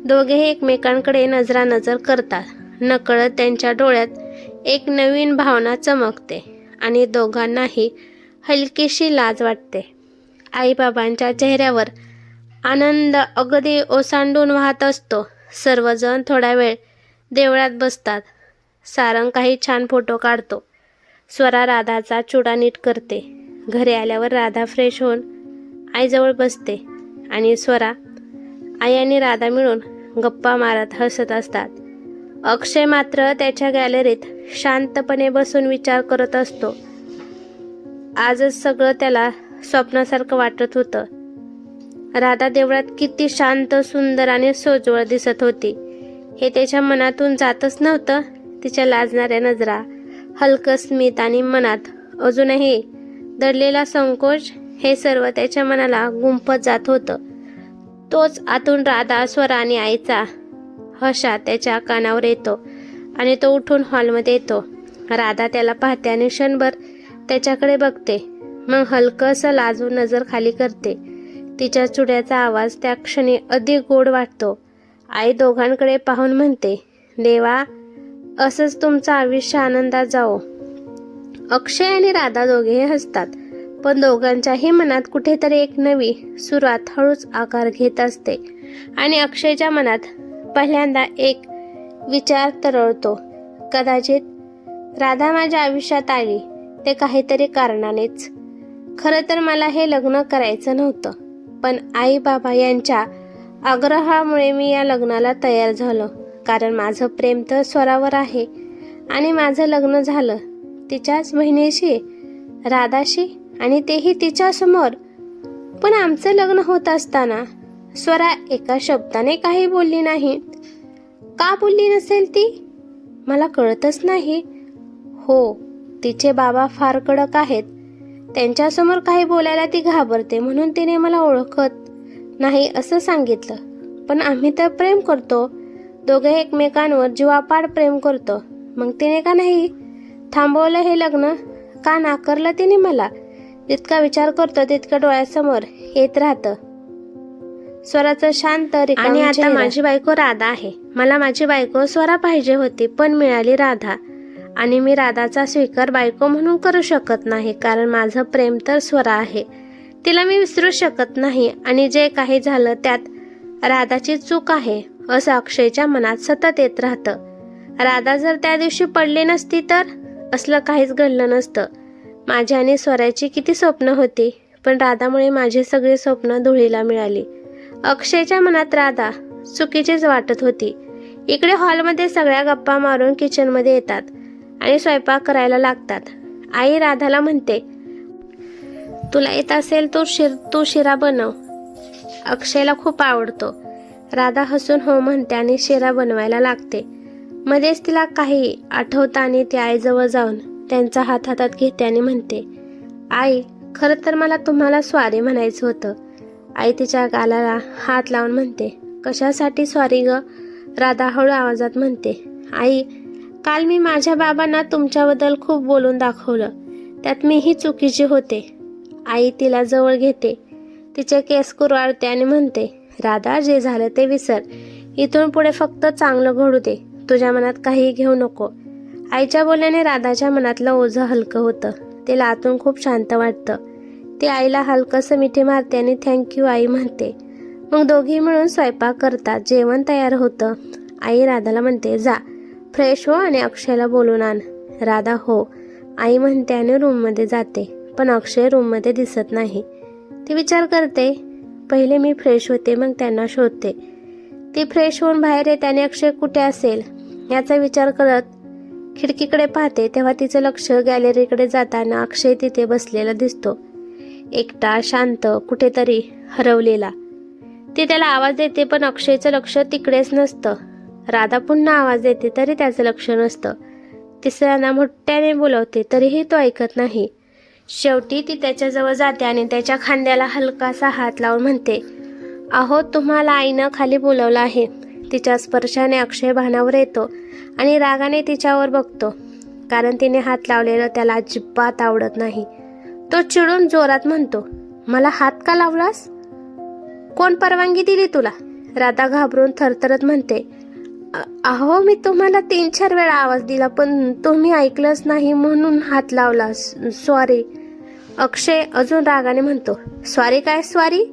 दोघेही एकमेकांकडे नजरानजर करतात. नकळत त्यांच्या डोळ्यात एक नवीन भावना चमकते आणि दोघांनाही हलकीशी लाज वाटते. आईबाबांच्या चेहऱ्यावर आनंद अगदी ओसांडून वाहत असतो. सर्वजण थोडा वेळ देवळात बसतात. सारंग काही छान फोटो काढतो. स्वरा राधाचा चुडा नीट करते. घरी आल्यावर राधा फ्रेश होऊन आईजवळ बसते आणि स्वरा, आई आणि राधा मिळून गप्पा मारत हसत असतात. अक्षय मात्र त्याच्या गॅलरीत शांतपणे बसून विचार करत असतो. आजच सगळं त्याला स्वप्नासारखं वाटत होतं. राधा देवळात किती शांत, सुंदर आणि सोज्वळ दिसत होती हे त्याच्या मनातून जातच नव्हतं. तिच्या लाजणाऱ्या नजरा, हलकं स्मित आणि मनात अजूनही दडलेला संकोच, हे सर्व त्याच्या मनाला गुंफत जात होतं. तोच आतून राधा, स्वरा आणि आईचा हशा त्याच्या कानावर येतो आणि तो उठून हॉलमध्ये येतो. राधा त्याला पाहते आणि क्षणभर त्याच्याकडे बघते, मग हलकंसं लाजून नजर खाली करते. तिच्या चुड्याचा आवाज त्या क्षणी अधिक गोड वाटतो. आई दोघांकडे पाहून म्हणते, देवा, असंच तुमचं आयुष्य आनंदात जाओ. अक्षय आणि राधा दोघेही हसतात, पण दोघांच्याही मनात कुठेतरी एक नवी सुरुवात हळूच आकार घेत असते. आणि अक्षयच्या मनात पहिल्यांदा एक विचार तरळतो, कदाचित राधा माझ्या आयुष्यात आली ते काहीतरी कारणानेच. खरं तर मला हे लग्न करायचं नव्हतं, पण आई बाबा यांच्या आग्रहामुळे मी या लग्नाला तयार झालो. कारण माझं प्रेम तर स्वरावर आहे आणि माझं लग्न झालं तिच्याच बहिणीशी, राधाशी, आणि तेही तिच्यासमोर. पण आमचं लग्न होत असताना स्वरा एका शब्दाने काही बोलली नाही. का बोलली नसेल ती? मला कळतच नाही. हो, तिचे बाबा फार कडक आहेत. त्यांच्यासमोर काही बोलायला ती घाबरते, म्हणून तिने मला ओळखत नाही असं सांगितलं. पण आम्ही तर प्रेम करतो, दोघे एकमेकांवर जीवापाड प्रेम करतो. मग तिने का नाही थांबवलं हे लग्न? का नाकारलं तिने मला? जितका विचार करतो तितकं डोळ्यासमोर येत राहतं स्वराचं शांत आणि आता माझी बायको राधा आहे. मला माझी बायको स्वरा पाहिजे होती, पण मिळाली राधा. आणि मी राधाचा स्वीकार बायको म्हणून करू शकत नाही, कारण माझं प्रेम तर स्वरा आहे. तिला मी विसरू शकत नाही आणि जे काही झालं त्यात राधाची चूक आहे असं अक्षयच्या मनात सतत येत राहतं. राधा जर त्या दिवशी पडली नसती तर असलं काहीच घडलं नसतं. माझी आणि स्वराची किती स्वप्न होती, पण राधामुळे माझी सगळी स्वप्न धुळीला मिळाली. अक्षयच्या मनात राधा चुकीचीच वाटत होती. इकडे हॉलमध्ये सगळ्या गप्पा मारून किचनमध्ये येतात आणि स्वयंपाक करायला लागतात. आई राधाला म्हणते, तुला येत असेल तू शिरा बनव, अक्षयला खूप आवडतो. राधा हसून हो म्हणते आणि शिरा बनवायला लागते. मध्येच तिला काही आठवताना ती आईजवळ जाऊन त्यांचा हात हातात घेते आणि म्हणते, आई, खरं तर मला तुम्हाला सॉरी म्हणायचं होतं. आई तिच्या गालाला हात लावून म्हणते, कशासाठी सॉरी ग? राधा हळू आवाजात म्हणते, आई, काल मी माझ्या बाबांना तुमच्याबद्दल खूप बोलून दाखवलं, त्यात मीही चुकीची होते. आई तिला जवळ घेते, तिचे केस कुरवाळते आणि म्हणते, राधा, जे झालं ते विसर. इथून पुढे फक्त चांगलं घडू दे, तुझ्या मनात काहीही घेऊ नको. आईच्या बोलण्याने राधाच्या मनातलं ओझं हलकं होतं. तिला आतून खूप शांत वाटतं. ती आईला हलकंसं मिठी मारते आणि थँक्यू आई म्हणते. मग दोघी मिळून स्वयंपाक करतात. जेवण तयार होतं. आई राधाला म्हणते, जा फ्रेश हो आणि अक्षयला बोलून आण. राधा हो आई म्हणते आणि रूममध्ये जाते. पण अक्षय रूममध्ये दिसत नाही. ती विचार करते, पहिले मी फ्रेश होते मग त्यांना शोधते. ती फ्रेश होऊन बाहेर येते आणि अक्षय कुठे असेल याचा विचार करत खिडकीकडे पाहते. तेव्हा तिचं लक्ष गॅलरीकडे जाताना अक्षय तिथे बसलेला दिसतो, एकटा, शांत, कुठेतरी हरवलेला. ती त्याला आवाज देते पण अक्षयचं लक्ष तिकडेच नसतं. राधा पुन्हा आवाज देते तरी त्याचं लक्ष नसतं. तिसऱ्यांदा मोठ्याने बोलवते तरीही तो ऐकत नाही. शेवटी ती त्याच्याजवळ जाते आणि त्याच्या खांद्याला हलकासा हात लावून म्हणते, अहो, तुम्हाला आईनं खाली बोलवलं आहे. तिच्या स्पर्शाने अक्षय भानावर येतो आणि रागाने तिच्यावर बघतो, कारण तिने हात लावलेलं त्याला अजिबात आवडत नाही. तो चिडून जोरात म्हणतो, मला हात का लावलास? कोण परवानगी दिली तुला? राधा घाबरून थरथरत म्हणते, अहो, मी तुम्हाला 3-4 वेळा आवाज दिला पण तुम्ही ऐकलंच नाही म्हणून हात लावला, सॉरी. अक्षय अजून रागाने म्हणतो, सॉरी काय सॉरी?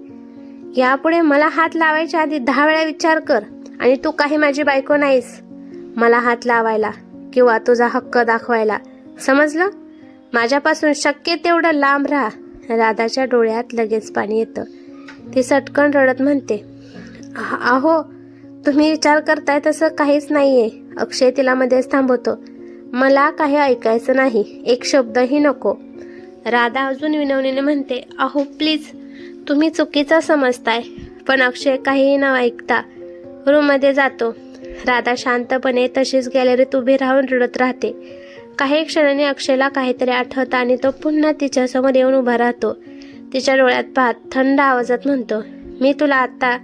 यापुढे मला हात लावायच्या आधी 10 वेळा विचार कर. आणि तू काही माझी बायको नाहीस मला हात लावायला किंवा तुझा हक्क दाखवायला, समजलं? माझ्यापासून शक्य तेवढं लांब राहा. राधाच्या डोळ्यात लगेच पाणी येतं. ती सटकन रडत म्हणते, अहो, तुम्ही विचार करताय तसं काहीच नाहीये. अक्षय तिला मध्येच थांबवतो, मला काही ऐकायचं नाही, एक शब्दही नको. राधा अजून विनवणीने म्हणते, अहो प्लीज, तुम्ही चुकीचं समजताय. पण अक्षय काहीही न ऐकता रूममध्ये जातो. राधा शांतपणे तशीच गॅलरीत उभी राहून रडत राहते. काही क्षणांनी अक्षयला काहीतरी आठवतं आणि तो पुन्हा तिच्यासमोर येऊन उभा राहतो. तिच्या डोळ्यात पाहत थंड आवाजात म्हणतो, मी तुला आता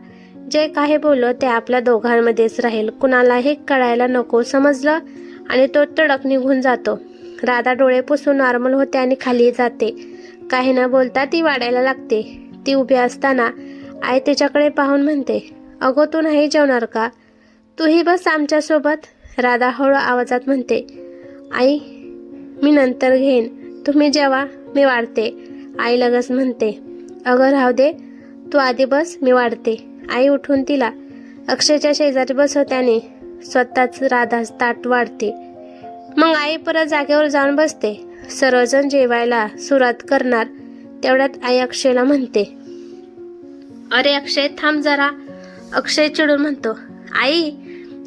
जे काही बोललो ते आपल्या दोघांमध्येच राहील, कुणालाही कळायला नको, समजलं? आणि तो तडक निघून जातो. राधा डोळे पुसून नॉर्मल होते आणि खाली जाते. काही न बोलता ती वाढायला लागते. ती उभी असताना आई तिच्याकडे पाहून म्हणते, अगो, तू नाही जेवणार का? तूही बस आमच्यासोबत. राधा हळू आवाजात म्हणते, आई, मी नंतर घेईन, तुम्ही जेवा, मी वाढते. आई लगेच म्हणते, अगं राहू दे, तू आधी बस, मी वाढते. आई उठून तिला अक्षयच्या शेजारी बसवते आणि स्वतःच राधाच ताट वाढते. मग आई परत जागेवर जाऊन बसते. सर्वजण जेवायला सुरुवात करणार तेवढ्यात आई अक्षयला म्हणते, अरे अक्षय, थांब जरा. अक्षय चिडून म्हणतो, आई,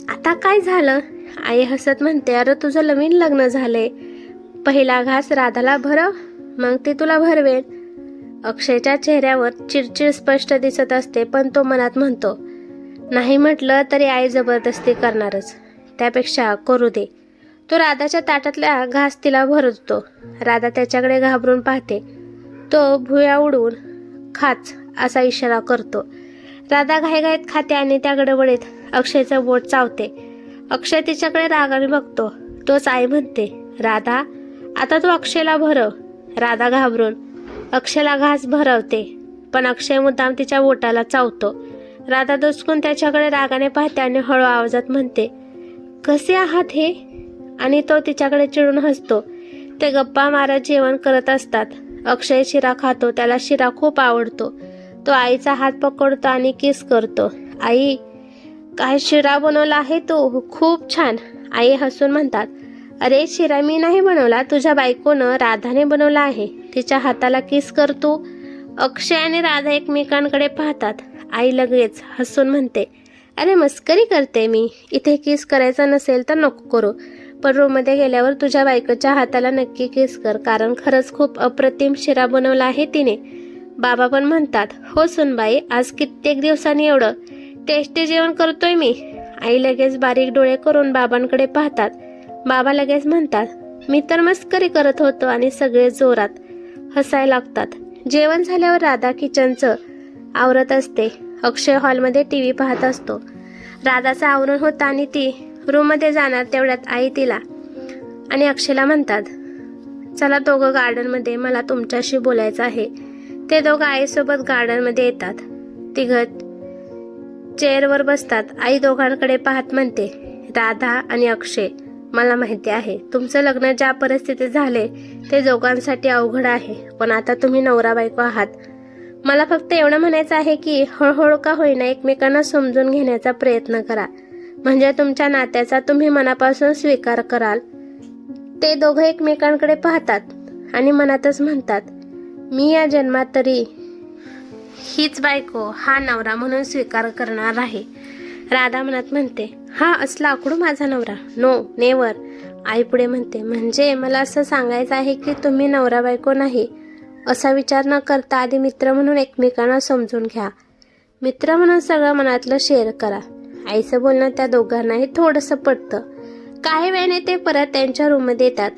आता काय झालं? आई हसत म्हणते, अरे तुझं नवीन लग्न झालंय, पहिला घास राधाला भरव, मग ती तुला भरवेल. अक्षयच्या चेहऱ्यावर चिडचिड स्पष्ट दिसत असते पण तो मनात म्हणतो, नाही म्हटलं तरी आई जबरदस्ती करणारच, त्यापेक्षा करू दे. तो राधाच्या ताटातल्या घास तिला भरवतो. राधा त्याच्याकडे घाबरून पाहते. तो भुया उडवून खाच असा इशारा करतो. राधा घाईघाईत खाते आणि त्या गडबडीत अक्षयचं बोट चावते. अक्षय तिच्याकडे रागाने बघतो. तोच आई म्हणते, राधा, आता तू अक्षयला भरव. राधा घाबरून अक्षयला घास भरवते पण अक्षय मुद्दाम तिच्या बोटाला चावतो. राधा दचकून त्याच्याकडे रागाने पाहते आणि हळू आवाजात म्हणते, कसे आहात हे? आणि तो तिच्याकडे चिडून हसतो. ते गप्पा मारत जेवण करत असतात. अक्षय शिरा खातो, त्याला शिरा खूप आवडतो. तो आईचा हात पकडतो आणि किस करतो. आई, काय शिरा बनवला आहे तू, खूप छान. आई हसून म्हणतात, अरे शिरा मी नाही बनवला, तुझ्या बायकोनं राधाने बनवला आहे, तिच्या हाताला किस कर तू. अक्षय आणि राधा एकमेकांकडे पाहतात. आई लगेच हसून म्हणते, अरे मस्करी करते मी, इथे किस करायचा नसेल तर नको करू, पण रूममध्ये गेल्यावर तुझ्या बायकोच्या हाताला नक्की किस कर, कारण खरंच खूप अप्रतिम शिरा बनवला आहे तिने. बाबा पण म्हणतात, हो सुनबाई, आज कित्येक दिवसांनी एवढं टेस्टी जेवण करतोय मी. आई लगेच बारीक डोळे करून बाबांकडे पाहतात. बाबा लगेच म्हणतात, मी तर मस्करी करत होतो, आणि सगळे जोरात हसायला लागतात. जेवण झाल्यावर राधा किचनचं आवरत असते. अक्षय हॉलमध्ये टी व्ही पाहत असतो. राधाचं आवरण होतं आणि ती रूममध्ये जाणार तेवढ्यात आई तिला आणि अक्षयला म्हणतात, चला दोघं गार्डनमध्ये, मला तुमच्याशी बोलायचं आहे. ते दोघं आईसोबत गार्डनमध्ये येतात. तिघं चेअरवर बसतात. आई दोघांकडे पाहत म्हणते, राधा आणि अक्षय, मला माहिती आहे तुमचं लग्न ज्या परिस्थितीत झाले ते दोघांसाठी अवघड आहे, पण आता तुम्ही नवरा बायको आहात. मला फक्त एवढं म्हणायचं आहे की हळूहळू का होईना एकमेकांना समजून घेण्याचा प्रयत्न करा, म्हणजे तुमच्या नात्याचा तुम्ही मनापासून स्वीकार कराल. ते दोघं एकमेकांकडे पाहतात आणि मनातच म्हणतात, मी या जन्मात तरी हीच बायको, हा नवरा म्हणून स्वीकार करणार आहे. राधा मनात म्हणते, हा असला आकडू माझा नवरा, नो नेवर. आई पुढे म्हणते, म्हणजे मला असं सांगायचं आहे की तुम्ही नवरा बायको नाही असा विचार न करता आधी मित्र म्हणून एकमेकांना समजून घ्या. मित्र म्हणून सगळं मनातलं शेअर करा. आईचं बोलणं त्या दोघांनाही थोडंसं पटतं. काही वेळाने ते परत त्यांच्या रूममध्ये येतात.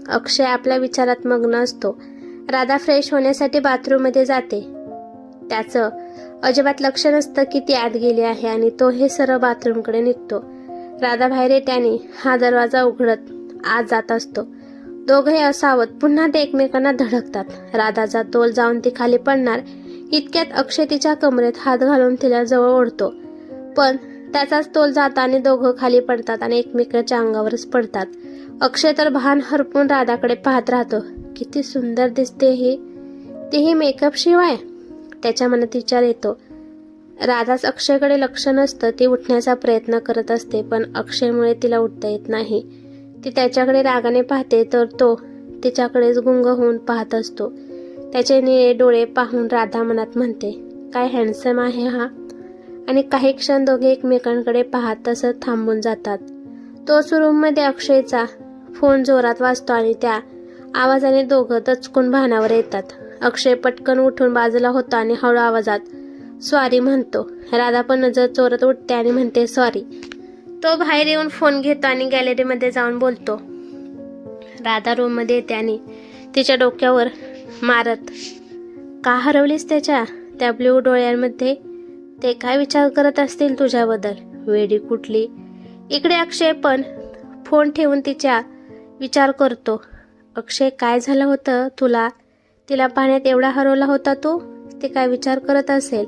अक्षय आपल्या विचारात मग्न असतो. राधा फ्रेश होण्यासाठी बाथरूममध्ये जाते. त्याचं अजिबात लक्ष नसतं की ती आत गेली आहे आणि तो हे सरळ बाथरूमकडे निघतो. राधा बाहेर येते आणि हा दरवाजा उघडत आत जात असतो. दोघंही असावत पुन्हा ते एकमेकांना धडकतात. राधाचा तोल जाऊन ती खाली पडणार इतक्यात अक्षय तिच्या कमरेत हात घालून तिला जवळ ओढतो, पण त्याचाच तोल जाता आणि दोघं खाली पडतात आणि एकमेकांच्या अंगावरच पडतात. अक्षय तर भान हरपून राधाकडे पाहत राहतो. किती सुंदर दिसते ही, तीही मेकअप शिवाय. त्याच्या मनात विचार येतो. राधाच अक्षयकडे लक्ष नसतं. ती उठण्याचा प्रयत्न करत असते, पण अक्षयमुळे तिला उठता येत नाही. ती त्याच्याकडे रागाने पाहते तर तो तिच्याकडेच गुंग होऊन पाहत असतो. त्याचे निळे डोळे पाहून राधा मनात म्हणते, काय हँडसम आहे हा. आणि काही क्षण दोघे एकमेकांकडे पाहत तसंच थांबून जातात. तोच रूममध्ये अक्षयचा फोन जोरात वाजतो आणि त्या आवाजाने दोघं दचकून भानावर येतात. अक्षय पटकन उठून बाजूला होतो आणि हळू आवाजात सॉरी म्हणतो. राधा पण नजर चोरत उठते आणि म्हणते सॉरी. तो बाहेर येऊन फोन घेतो आणि गॅलरीमध्ये जाऊन बोलतो. राधा रूममध्ये येते आणि तिच्या डोक्यावर मारत, का हरवलीस त्या ब्ल्यू डोळ्यांमध्ये? ते काय विचार करत असतील तुझ्याबद्दल, वेडी कुठली. इकडे अक्षय पण फोन ठेवून तिच्या विचार करतो. अक्षय, काय झालं होतं तुला? तिला पाण्यात एवढा हरवला होता तू? ते काय विचार करत असेल.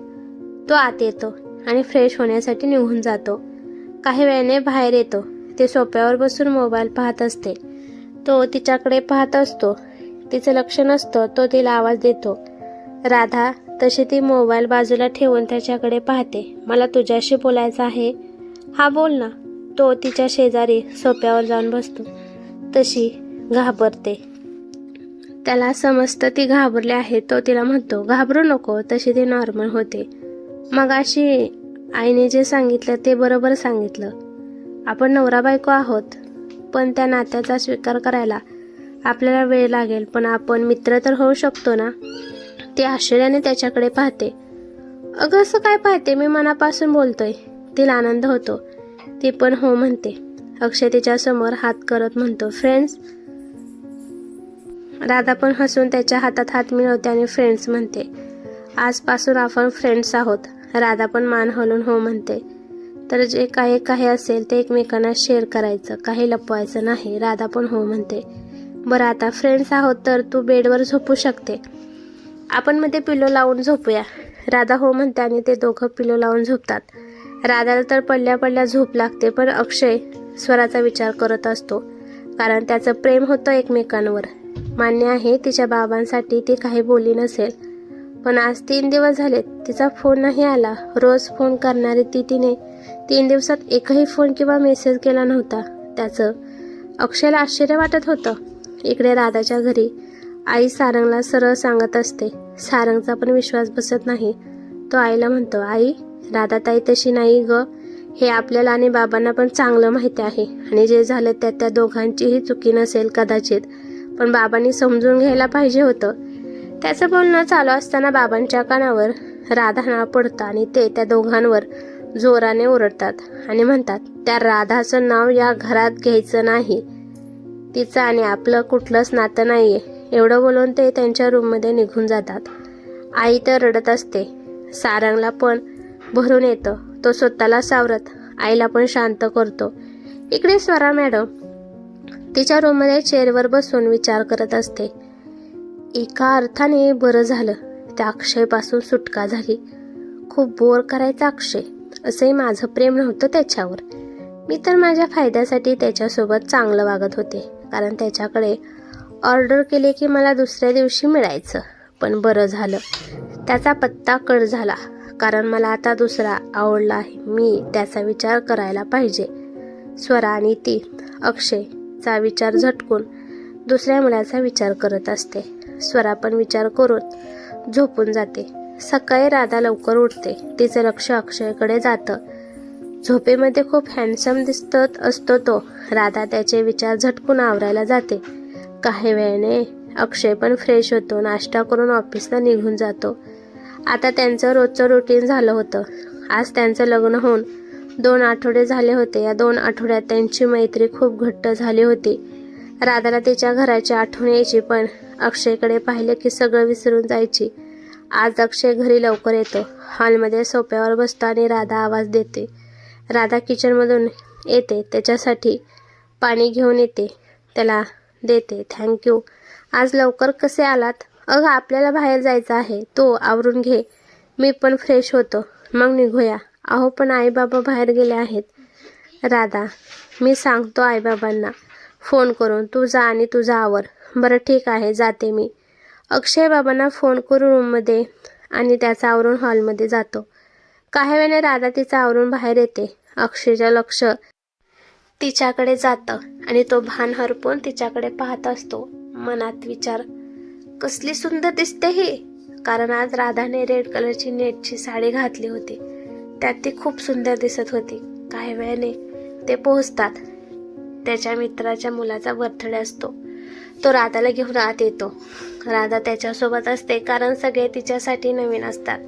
तो आत येतो आणि फ्रेश होण्यासाठी निघून जातो. काही वेळाने बाहेर येतो. ते सोफ्यावर बसून मोबाईल पाहत असते. तो तिच्याकडे पाहत असतो. तिचं लक्ष नसतं. तो तिला आवाज देतो, राधा. तशी ती मोबाईल बाजूला ठेवून त्याच्याकडे पाहते. मला तुझ्याशी बोलायचं आहे. हा बोल ना. तो तिच्या शेजारी सोफ्यावर जाऊन बसतो. तशी घाबरते. त्याला समजतं ती घाबरली आहे. तो तिला म्हणतो, घाबरू नको. तशी ती नॉर्मल होते. मगाशी आईने जे सांगितलं ते बरोबर सांगितलं. आपण नवरा बायको आहोत, पण त्या नात्याचा स्वीकार करायला आपल्याला वेळ लागेल, पण आपण मित्र तर होऊ शकतो ना. ती आश्चर्याने त्याच्याकडे पाहते. अगं असं काय पाहते, मी मनापासून बोलतोय. तिला आनंद होतो. ती पण हो म्हणते. अक्षय तिच्या समोर हात करत म्हणतो, फ्रेंड्स. राधा पण हसून त्याच्या हातात हात मिळवते आणि फ्रेंड्स म्हणते. आजपासून आपण फ्रेंड्स आहोत. राधा पण मान हलवून हो म्हणते. तर जे काही असेल ते एकमेकांना शेअर करायचं, काही लपवायचं नाही. राधा पण हो म्हणते. बरं, आता फ्रेंड्स आहोत तर तू बेडवर झोपू शकते. आपण मध्ये पिलो लावून झोपूया. राधा हो म्हणते आणि ते दोघं पिलो लावून झोपतात. राधाला तर पडल्या झोप लागते, पण अक्षय स्वराचा विचार करत असतो, कारण त्याचं प्रेम होतं एकमेकांवर. मान्य आहे तिच्या बाबांसाठी ती काही बोलली नसेल, पण आज 3 दिवस झाले तिचा फोन नाही आला. रोज फोन करणारी तिने 3 दिवसात एकही फोन किंवा मेसेज केला नव्हता. त्याचं अक्षयला आश्चर्य वाटत होतं. इकडे राधाच्या घरी आई सारंगला सरळ सांगत असते. सारंगचा पण विश्वास बसत नाही. तो आईला म्हणतो, आई राधाताई तशी नाही ग. हे आपल्याला आणि बाबांना पण चांगलं माहिती आहे आणि जे झालं त्यात त्या दोघांचीही चुकी नसेल कदाचित, पण बाबांनी समजून घ्यायला पाहिजे होतं. त्याचं बोलणं चालू असताना बाबांच्या कानावर राधा नाव पडतं आणि ते त्या दोघांवर जोराने ओरडतात आणि म्हणतात, त्या राधाचं नाव या घरात घ्यायचं नाही. तिचं आणि आपलं कुठलंच नातं नाहीये. एवढं बोलून ते त्यांच्या रूममध्ये निघून जातात. आई तर रडत असते. सारंगला पण भरून येतं. तो स्वतःला सावरत आईला पण शांत करतो. इकडे स्वरा मॅडम तिच्या रूममध्ये चेअरवर बसून विचार करत असते. एका अर्थाने बरं झालं त्या अक्षयपासून सुटका झाली. खूप बोर करायचा अक्षय. असंही माझं प्रेम नव्हतं त्याच्यावर. मी तर माझ्या फायद्यासाठी त्याच्यासोबत चांगलं वागत होते, कारण त्याच्याकडे ऑर्डर केले की मला दुसऱ्या दिवशी मिळायचं. पण बरं झालं त्याचा पत्ता कट झाला, कारण मला आता दुसरा आवडला आहे. मी त्याचा विचार करायला पाहिजे. स्वरा आणि ती अक्षयचा विचार झटकून दुसऱ्या मुलाचा विचार करत असते. स्वरा पण विचार करून झोपून जाते. सकाळी राधा लवकर उठते. तिचं लक्ष अक्षयकडे जातं. झोपेमध्ये खूप हँडसम दिसत असतो तो. राधा त्याचे विचार झटकून आवरायला जाते. काही वेळाने अक्षय पण फ्रेश होतो. नाश्ता करून ऑफिसला निघून जातो. आता त्यांचं रोजचं रुटीन झालं होतं. आज त्यांचं लग्न होऊन 2 आठवडे झाले होते. या 2 आठवड्यात त्यांची मैत्री खूप घट्ट झाली होती. राधाला तिच्या घराची आठवण यायची, पण अक्षयकडे पाहिले की सगळं विसरून जायची. आज अक्षय घरी लवकर येतो. हॉलमध्ये सोफ्यावर बसतो आणि राधा आवाज देते. राधा किचनमधून येते. त्याच्यासाठी पाणी घेऊन येते. त्याला देते. थँक्यू. आज लवकर कसे आलात? अगं आपल्याला बाहेर जायचं आहे. तो आवरून घे. मी पण फ्रेश होतो, मग निघूया. अहो पण आईबाबा बाहेर गेले आहेत. राधा, मी सांगतो आईबाबांना फोन करून. तू जा आणि तुझा आवर. बरं ठीक आहे, जाते मी. अक्षय बाबांना फोन करून रूममध्ये आणि त्याचा आवरून हॉलमध्ये जातो. काही वेळाने राधा तिचा आवरून बाहेर येते. अक्षयचं लक्ष तिच्याकडे जातं आणि तो भान हरपून तिच्याकडे पाहत असतो. मनात विचार, कसली सुंदर दिसते ही. कारण आज राधाने रेड कलरची नेटची साडी घातली होती. त्यात ती खूप सुंदर दिसत होती. काही वेळाने ते पोहोचतात. त्याच्या मित्राच्या मुलाचा बर्थडे असतो. तो राधाला घेऊन आत येतो. राधा त्याच्यासोबत असते, कारण सगळे तिच्यासाठी नवीन असतात.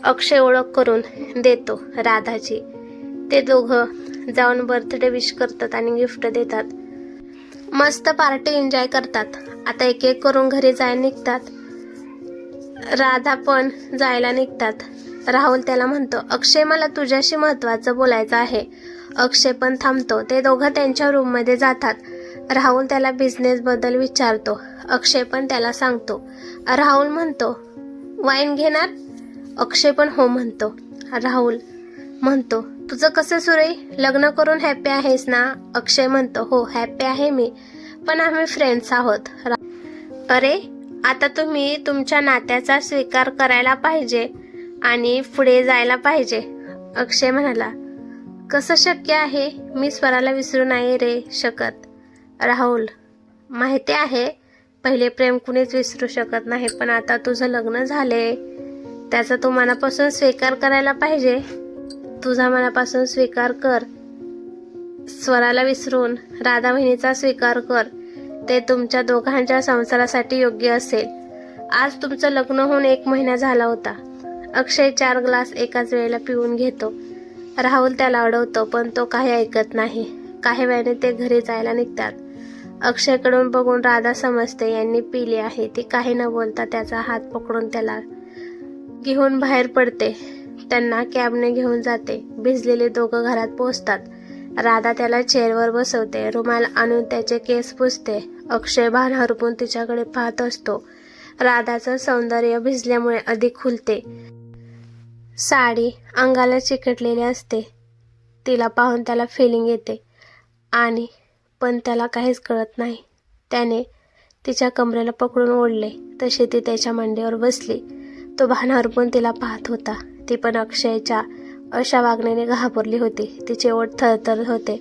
अक्षय ओळख करून देतो राधाची. ते दोघं जाऊन बर्थडे विश करतात आणि गिफ्ट देतात. मस्त पार्टी एन्जॉय करतात. आता एक एक करून घरी जायला निघतात. राधा पण जायला निघतात. राहुल त्याला म्हणतो, अक्षय मला तुझ्याशी महत्त्वाचं बोलायचं आहे. अक्षय पण थांबतो. ते दोघं त्यांच्या रूममध्ये जातात. राहुल त्याला बिझनेसबद्दल विचारतो. अक्षय पण त्याला सांगतो. राहुल म्हणतो, वाईन घेणार? अक्षय पण हो म्हणतो. राहुल म्हणतो, तुझं कसं सुरू आहे? लग्न करून हॅपी आहेस ना? अक्षय म्हणतो, हो हॅपी आहे मी, पण आम्ही फ्रेंड्स आहोत. अरे आता तुम्ही तुमच्या नात्याचा स्वीकार करायला पाहिजे आणि पुढे जायला पाहिजे. अक्षय म्हणाला, कसं शक्य आहे? मी स्वराला विसरू नाही रे शकत. राहुल, माहिती आहे पहिले प्रेम कुणीच विसरू शकत नाही, पण आता तुझं लग्न झाले त्याचा तू मनापासून स्वीकार करायला पाहिजे. तुझा मनापासून स्वीकार कर. स्वराला विसरून राधा बहिणीचा स्वीकार कर. ते तुमच्या दोघांच्या संसारासाठी योग्य असेल. आज तुमचं लग्न होऊन 1 महिना झाला होता. अक्षय 4 ग्लास एकाच वेळेला पिऊन घेतो. राहुल त्याला अडवतो, पण तो काही ऐकत नाही. काही वेळाने ते घरी जायला निघतात. अक्षयकडून बघून राधा समजते यांनी पिली आहे. ती काही न बोलता त्याचा हात पकडून त्याला घेऊन बाहेर पडते. त्यांना कॅबने घेऊन जाते. भिजलेले दोघं घरात पोहोचतात. राधा त्याला चेअरवर बसवते. रुमाल आणून त्याचे केस पुसते. अक्षय भान हरपून तिच्याकडे पाहत असतो. राधाचं सौंदर्य भिजल्यामुळे अधिक खुलते. साडी अंगाला चिकटलेली असते. तिला पाहून त्याला फिलिंग येते आणि पण त्याला काहीच कळत नाही. त्याने तिच्या कमरेला पकडून ओढले. तशी ती त्याच्या मांडीवर बसली. तो भान हरपून तिला पाहत होता. ती पण अक्षयच्या अशा वागण्याने घाबरली होती. तिचे ओठ थरथरत होते.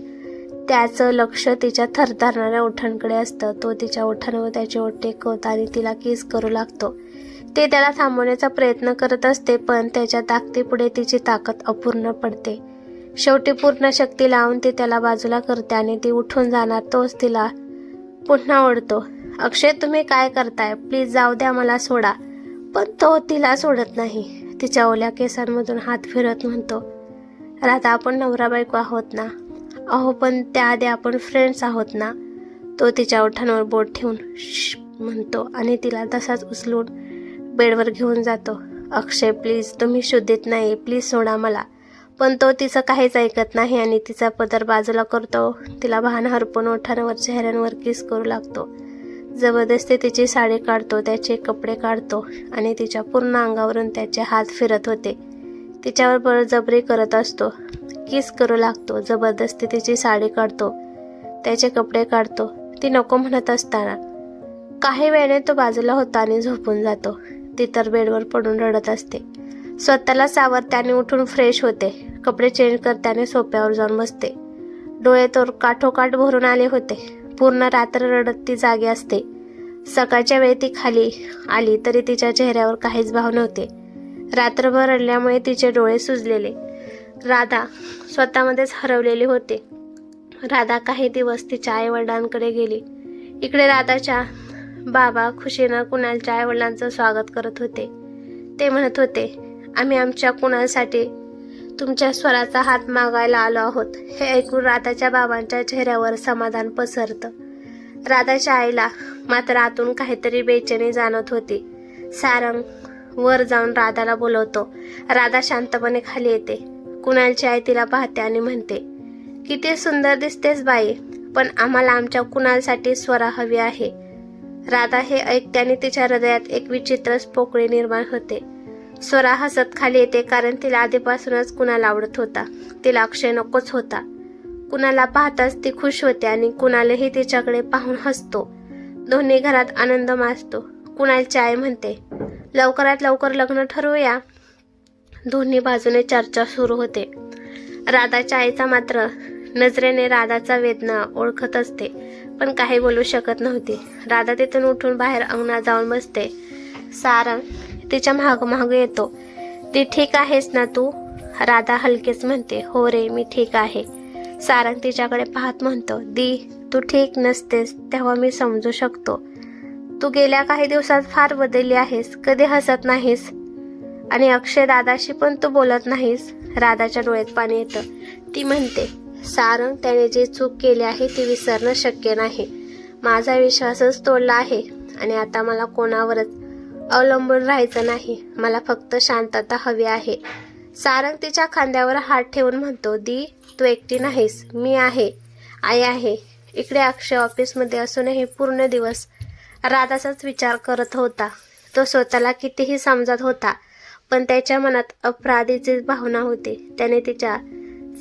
त्याचं लक्ष तिच्या थरथरणाऱ्या ओठांकडे असतं. तो तिच्या ओठांवर त्याचे ओठ टेकवतो आणि तिला किस करू लागतो. ती त्याला थांबवण्याचा प्रयत्न करत असते, पण त्याच्या ताकदीपुढे तिची ताकद अपूर्ण पडते. शेवटी पूर्ण शक्ती लावून ती त्याला बाजूला करते आणि ती उठून जाणार तोच तिला पुन्हा ओढतो. अक्षय, तुम्ही काय करताय? प्लीज जाऊ द्या, मला सोडा. पण तो तिला सोडत नाही. तिच्या ओल्या केसांमधून हात फिरत म्हणतो, राधा, आपण नवरा बायको आहोत ना? अहो, पण त्याआधी आपण फ्रेंड्स आहोत ना? तो तिच्या ओठांवर बोट ठेवून श्श म्हणतो आणि तिला तसाच उचलून बेडवर घेऊन जातो. अक्षय, प्लीज, तुम्ही शुद्धीत नाही, प्लीज सोडा मला. पण तो तिचं काहीच ऐकत नाही आणि तिचा पदर बाजूला करतो. तिला भान हरपून ओठांवर चेहऱ्यांवर किस करू लागतो. जबरदस्ती तिची साडी काढतो, त्याचे कपडे काढतो आणि तिच्या पूर्ण अंगावरून त्याचे हात फिरत होते. तिच्यावर बळजबरी करत असतो. किस करू लागतो. जबरदस्ती तिची साडी काढतो, त्याचे कपडे काढतो. ती नको म्हणत असताना काही वेळाने तो बाजूला होता आणि झोपून जातो. ती तर बेडवर पडून रडत असते. स्वतःला सावरत्याने उठून फ्रेश होते. कपडे चेंज करत्याने सोफ्यावर जाऊन बसते. डोळे तर काठोकाठ भरून आले होते. पूर्ण रात्र रडत ती जागी असते. सकाळच्या वेळी ती खाली आली तरी तिच्या चेहऱ्यावर काहीच भाव नव्हते. रात्रभर रडल्यामुळे तिचे डोळे सुजलेले. राधा स्वतःमध्येच हरवलेली होती. राधा काही दिवस तिच्या आईवडिलांकडे गेली. इकडे राधाच्या बाबा खुशीनं कुणालच्या आईवडिलांचं स्वागत करत होते. ते म्हणत होते, आम्ही आमच्या कुणालसाठी तुमच्या स्वराचा हात मागायला आलो आहोत. हे ऐकून राधाच्या बाबांच्या चेहऱ्यावर समाधान पसरतं. राधाच्या आईला मात्र आतून काहीतरी बेचैनी जाणवत होती. सारंग वर जाऊन राधाला बोलवतो. राधा शांतपणे खाली येते. कुणालची आई तिला पाहते आणि म्हणते, किती सुंदर दिसतेस बाई, पण आम्हाला आमच्या कुणालसाठी स्वरा हवी आहे. राधा हे ऐकत्याने तिच्या हृदयात एक विचित्रच पोकळी निर्माण होते. स्वरा हसत खाली येते, कारण तिला आधीपासूनच कुणाल आवडत होता. तिला अक्षय नकोच होता. कुणाला पाहताच ती खुश होते आणि कुणालही तिच्याकडे पाहून हसतो. दोन्ही घरात आनंद माजतो. कुणालची आई म्हणते, लवकरात लवकर लग्न ठरवूया. दोन्ही बाजूने चर्चा सुरू होते. राधाच्या आईचा मात्र नजरेने राधाचा वेदना ओळखत असते, पण काही बोलू शकत नव्हती. राधा तिथून उठून बाहेर अंगणात जाऊन बसते. सारंग तिच्या माग येतो. ती ठीक आहेस ना तू? राधा हलकेच म्हणते, हो रे, मी ठीक आहे. सारंग तिच्याकडे पाहत म्हणतो, दी, तू ठीक नसतेस तेव्हा मी समजू शकतो. तू गेल्या काही दिवसात फार बदलली आहेस. कधी हसत नाहीस आणि अक्षय दादाशी पण तू बोलत नाहीस. राधाच्या डोळ्यात पाणी येतं. ती म्हणते, सारंग, त्याने जे चूक केली आहे ती विसरणं शक्य नाही. माझा विश्वासच तोडला आहे आणि आता मला कोणावरच अवलंबून राहायचं नाही. मला फक्त शांतता हवी आहे. सारंग तिच्या खांद्यावर हात ठेवून म्हणतो, दी, तू एकटी नाहीस, मी आहे, आई आहे. इकडे अक्षय ऑफिसमध्ये असूनही पूर्ण दिवस राधाचाच विचार करत होता. तो स्वतःला कितीही समजत होता, पण त्याच्या मनात अपराधीची भावना होती. त्याने तिच्या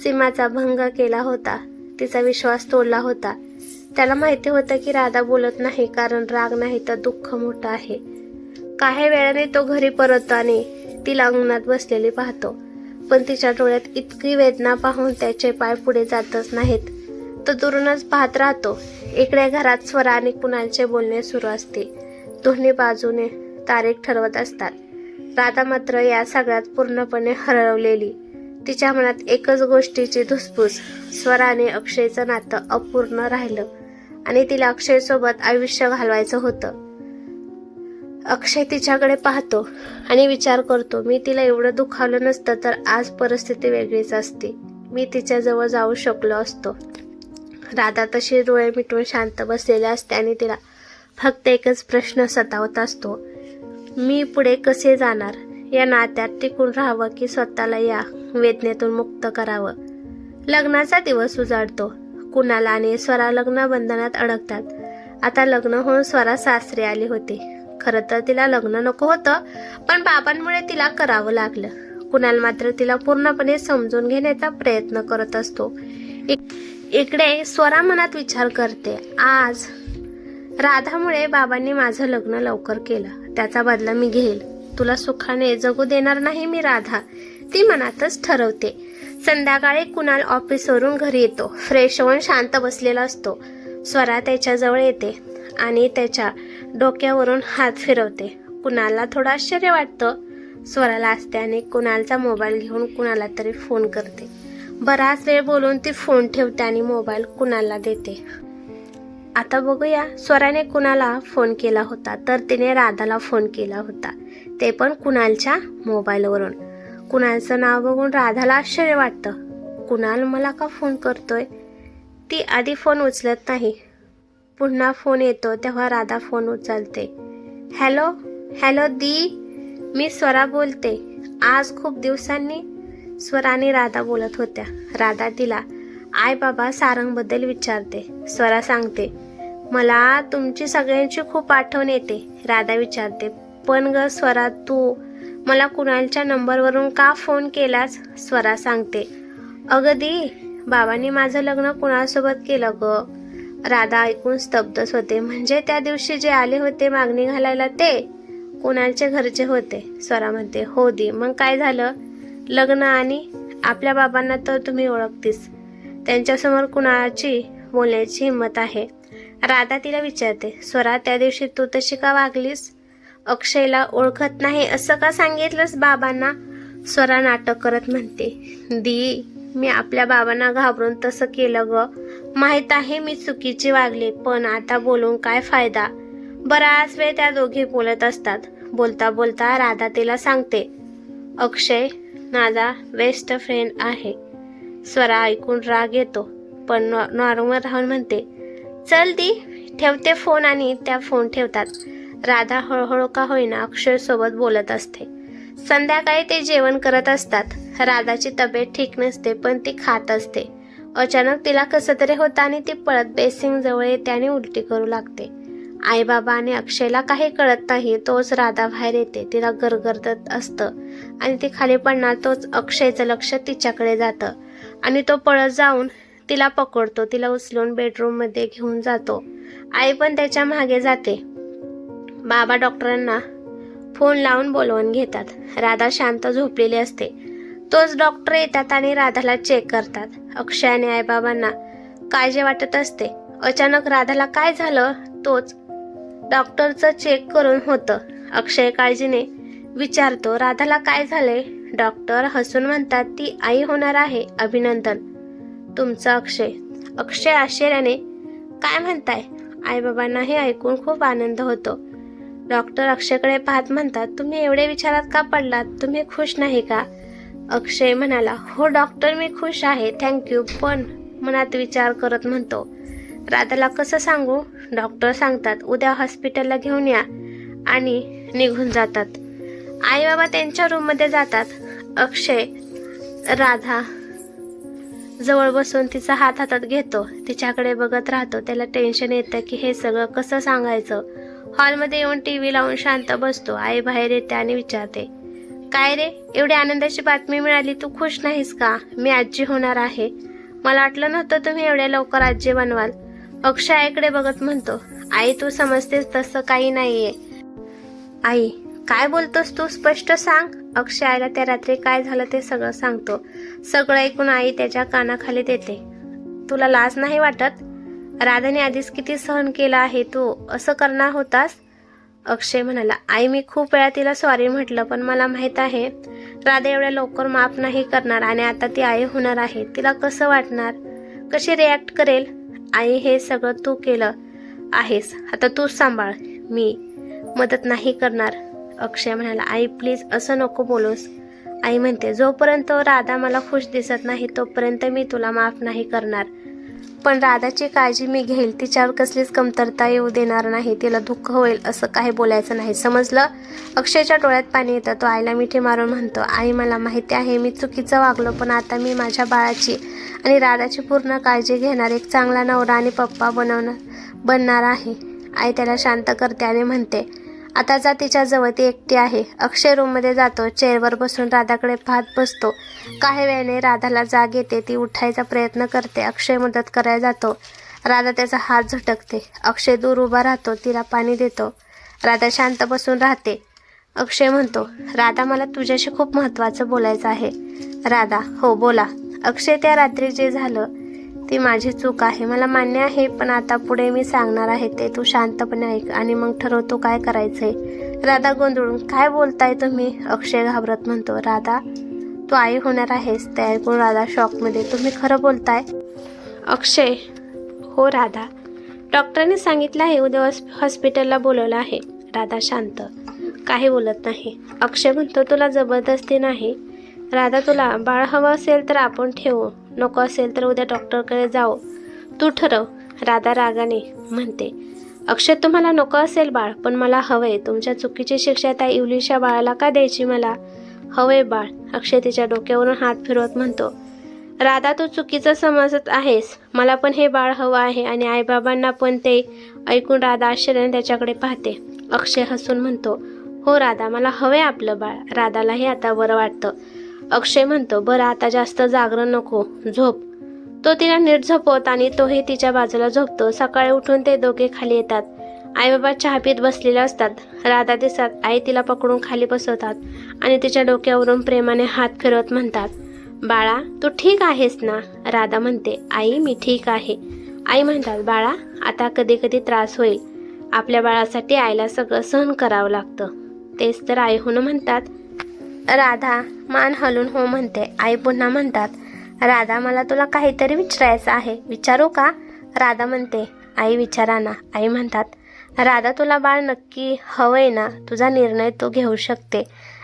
सीमाचा भंग केला होता, तिचा विश्वास तोडला होता. त्याला माहिती होतं की राधा बोलत नाही कारण राग नाही तर दुःख मोठं आहे. काही वेळाने तो घरी परततो आणि तिला अंगणात बसलेली पाहतो, पण तिच्या डोळ्यात इतकी वेदना पाहून त्याचे पाय पुढे जातच नाहीत. तो दुरूनच पाहत राहतो. इकडे घरात स्वरा आणि कुणालचे बोलणे सुरू असते. दोन्ही बाजूने तारीख ठरवत असतात. राधा मात्र या सगळ्यात पूर्णपणे हरवलेली. तिच्या मनात एकच गोष्टीची धुसफूस, स्वरा आणि अक्षयचं नातं अपूर्ण राहिलं आणि तिला अक्षयसोबत आयुष्य घालवायचं होतं. अक्षय तिच्याकडे पाहतो आणि विचार करतो, मी तिला एवढं दुखावलं नसतं तर आज परिस्थिती वेगळीच असती. मी तिच्याजवळ जाऊ शकलो असतो. राधा तशी डोळे मिटून शांत बसलेली असते आणि तिला फक्त एकच प्रश्न सतावत असतो, मी पुढे कसे जाणार? या नात्यात टिकून राहावं की स्वतःला या वेदनेतून मुक्त करावं? लग्नाचा दिवस उजाडतो. कुणाल आणि स्वरा लग्न बंधनात अडकतात. आता लग्न होऊन स्वरा सासरी आली होती. खरं तर तिला लग्न नको होतं, पण बाबांमुळे तिला करावं लागलं. कुणाल मात्र तिला पूर्णपणे समजून घेण्याचा प्रयत्न करत असतो. इकडे स्वरा मनात विचार करते, आज राधामुळे बाबांनी माझं लग्न लवकर केलं, त्याचा बदला मी घेईल. तुला सुखाने जगू देणार नाही मी राधा, ती मनातच ठरवते. संध्याकाळी कुणाल ऑफिसवरून घरी येतो. फ्रेश होऊन शांत बसलेला असतो. स्वरा त्याच्याजवळ येते आणि त्याच्या डोक्यावरून हात फिरवते. कुणालला थोडं आश्चर्य वाटतं. स्वराला असते आणि कुणालचा मोबाईल घेऊन कुणाला तरी फोन करते. बराच वेळ बोलून ती फोन ठेवते आणि मोबाईल कुणालला देते. आता बघूया, स्वराने कुणाला फोन केला होता तर तिने राधाला फोन केला होता, ते पण कुणालच्या मोबाईलवरून. कुणालचं नाव बघून राधाला आश्चर्य वाटतं. कुणाल मला का फोन करतोय? ती आधी फोन उचलत नाही. पुन्हा फोन येतो तेव्हा राधा फोन उचलते. हॅलो हॅलो दी, मी स्वरा बोलते. आज खूप दिवसांनी स्वरा आणि राधा बोलत होत्या. राधा तिला आई बाबा सारंगबद्दल विचारते. स्वरा सांगते, मला तुमची सगळ्यांची खूप आठवण येते. राधा विचारते, पण ग स्वरा, तू मला कुणालच्या नंबरवरून का फोन केलास? स्वरा सांगते, अगं दी, बाबांनी माझं लग्न कुणालसोबत केलं ग. राधा ऐकून स्तब्धच होते. म्हणजे त्या दिवशी जे आले होते मागणी घालायला ते कुणालचे घरचे होते? स्वरा म्हणते, हो दी, मग काय झालं? लग्न आणि आपल्या बाबांना तर तुम्ही ओळखतीस, त्यांच्यासमोर कुणाची बोलण्याची हिंमत आहे? राधा तिला विचारते, स्वरा, त्या दिवशी तू तशी का वागलीस? अक्षयला ओळखत नाही असं का सांगितलंस बाबांना? स्वरा नाटक करत म्हणते, दी, मी आपल्या बाबांना घाबरून तसं केलं ग. माहित आहे मी चुकीची वागले, पण आता बोलून काय फायदा? बराच वेळ त्या दोघी बोलत असतात. बोलता बोलता राधा तिला सांगते, अक्षय माझा बेस्ट फ्रेंड आहे. स्वरा ऐकून राग येतो, पण नॉर्मल राहून म्हणते, चल दी, ठेवते फोन. आणि त्या फोन ठेवतात. राधा हळूहळू का होईना अक्षय सोबत बोलत असते. संध्याकाळी ते जेवण करत असतात. राधाची तब्येत ठीक नसते, पण ती खात असते. अचानक तिला कसं तरी होतं आणि ती पळत बेसिंग जवळ येते आणि उलटी करू लागते. आई बाबा आणि अक्षयला काही कळत नाही. तोच राधा बाहेर येते. तिला गरगरत असतं आणि ती खाली पडणार. तोच अक्षयचं लक्ष तिच्याकडे जातं आणि तो पळत जाऊन तिला पकडतो. तिला उचलून बेडरूममध्ये घेऊन जातो. आई पण त्याच्या मागे जाते. बाबा डॉक्टरांना फोन लावून बोलवून घेतात. राधा शांत झोपलेली असते. तोच डॉक्टर येतात आणि राधाला चेक करतात. अक्षय आणि आईबाबांना काळजी वाटत असते. अचानक राधाला काय झालं तोच डॉक्टरचं चेक करून होतं. अक्षय काळजीने विचारतो, राधाला काय झालंय? डॉक्टर हसून म्हणतात, ती आई होणार आहे. अभिनंदन तुमचं अक्षय. अक्षय आश्चर्याने, काय म्हणताय? आईबाबांना हे ऐकून खूप आनंद होतो. डॉक्टर अक्षयकडे पाहत म्हणतात, तुम्ही एवढे विचारात का पडलात? तुम्ही खुश नाही का? अक्षय म्हणाला, हो डॉक्टर, मी खुश आहे, थँक्यू. पण मनात विचार करत म्हणतो, राधाला कसं सांगू? डॉक्टर सांगतात, उद्या हॉस्पिटलला घेऊन या आणि निघून जातात. आई बाबा त्यांच्या रूममध्ये जातात. अक्षय राधा जवळ बसून तिचा हात हातात घेतो. तिच्याकडे बघत राहतो. त्याला टेन्शन येतं की हे सगळं कसं सांगायचं. हॉलमध्ये येऊन टीव्ही लावून शांत बसतो. आई बाहेर येते आणि विचारते, काय रे, एवढी आनंदाची बातमी मिळाली, तू खुश नाहीस का? मी आजी होणार आहे. मला वाटलं नव्हतं तुम्ही एवढ्या लवकर आजी बनवाल. अक्षय आईकडे बघत म्हणतो, आई तू समजतेस तसं काही नाहीये. आई काय बोलतोस तू? स्पष्ट सांग. अक्षय आईला त्या रात्री काय झालं ते सगळं सांगतो. सगळं ऐकून आई त्याच्या कानाखाली देते. तुला लाज नाही वाटत? राधाने आधीच किती सहन केलं आहे, तू असं करणार होतास? अक्षय म्हणाला, आई मी खूप वेळा तिला सॉरी म्हटलं, पण मला माहित आहे राधा एवढ्या लवकर माफ नाही करणार. आणि आता ती आई होणार आहे. तिला कसं वाटणार? कशी रिॲक्ट करेल? आई हे सगळं तू केलं आहेस, आता तूच सांभाळ. मी मदत नाही करणार. अक्षय म्हणाला, आई प्लीज असं नको बोलूस. आई म्हणते, जोपर्यंत राधा मला खुश दिसत नाही तोपर्यंत मी तुला माफ नाही करणार. पण राधाची काळजी मी घेईल. तिच्यावर कसलीच कमतरता येऊ देणार नाही. तिला दुःख होईल असं काही बोलायचं नाही, समजलं? अक्षयच्या डोळ्यात पाणी येतं. तो आईला मिठी मारून म्हणतो, आई मला माहिती आहे मी चुकीचं वागलो, पण आता मी माझ्या बाळाची आणि राधाची पूर्ण काळजी घेणार. एक चांगला नवरा आणि पप्पा बनणार आहे. आई त्याला शांत करते आणि म्हणते, आता जा तिच्या जवळ, ती एकटी आहे. अक्षय रूममध्ये जातो. चेअरवर बसून राधाकडे पाहत बसतो. काही वेळाने राधाला जाग येते. ती उठायचा प्रयत्न करते. अक्षय मदत करायला जातो. राधा त्याचा हात झटकते. अक्षय दूर उभा राहतो. तिला पाणी देतो. राधा शांत बसून राहते. अक्षय म्हणतो, राधा मला तुझ्याशी खूप महत्त्वाचं बोलायचं आहे. राधा, हो बोला. अक्षय त्या रात्री जे झालं ती माझी चूक आहे, मला मान्य आहे, पण आता पुढे मी सांगणार आहे ते तू शांतपणे ऐक आणि मग ठरव तू काय करायचंय. राधा गोंधळून, काय बोलताय तुम्ही? अक्षय घाबरत म्हणतो. राधा, तू आई होणार आहेस. ते ऐकून राधा शॉकमध्ये, तुम्ही खरं बोलताय? अक्षय, हो राधा, डॉक्टरांनी सांगितलं आहे, उद्या हॉस्पिटलला बोलवलं आहे. राधा शांत, काही बोलत नाही. अक्षय म्हणतो, तुला जबरदस्ती नाही. राधा, तुला बाळ हवं असेल तर आपण ठेवू, नको असेल तर उद्या डॉक्टरकडे जाऊ, तू ठरव. राधा रागाने म्हणते, अक्षय, तुम्हाला नको असेल बाळ, पण मला हवंय. तुमच्या चुकीची शिक्षा त्या इवलीच्या बाळाला का द्यायची? मला हवंय बाळ. अक्षय तिच्या डोक्यावरून हात फिरवत म्हणतो, राधा, तू चुकीचं समजत आहेस. मला पण हे बाळ हवं आहे आणि आईबाबांना पण. ते ऐकून राधा आश्चर्याने त्याच्याकडे पाहते. अक्षय हसून म्हणतो, हो राधा, मला हवंय आपलं बाळ. राधालाही आता बरं वाटतं. अक्षय म्हणतो, बरं आता जास्त जागरण नको, झोप. तो तिला नीट झोपवत आणि तोही तिच्या बाजूला झोपतो. सकाळी उठून ते दोघे खाली येतात. आईबाबा चहा पीत बसलेले असतात. राधा दिसतात. आई तिला पकडून खाली बसवतात आणि तिच्या डोक्यावरून प्रेमाने हात फिरवत म्हणतात, बाळा, तू ठीक आहेस ना? राधा म्हणते, आई, मी ठीक आहे. आई म्हणतात, बाळा, आता कधी कधी त्रास होईल. आपल्या बाळासाठी आईला सगळं सहन करावं लागतं. तेच तर आई होणं म्हणतात. राधा मान हलून हो म्हणते. आई पुन्हा म्हणतात, राधा, मला तुला काहीतरी विचारायचं आहे. विचारू का? राधा म्हणते, आई विचारा ना. आई म्हणतात, राधा, तुला बाळ नक्की हवंय ना? तुझा निर्णय तू घेऊ शकते.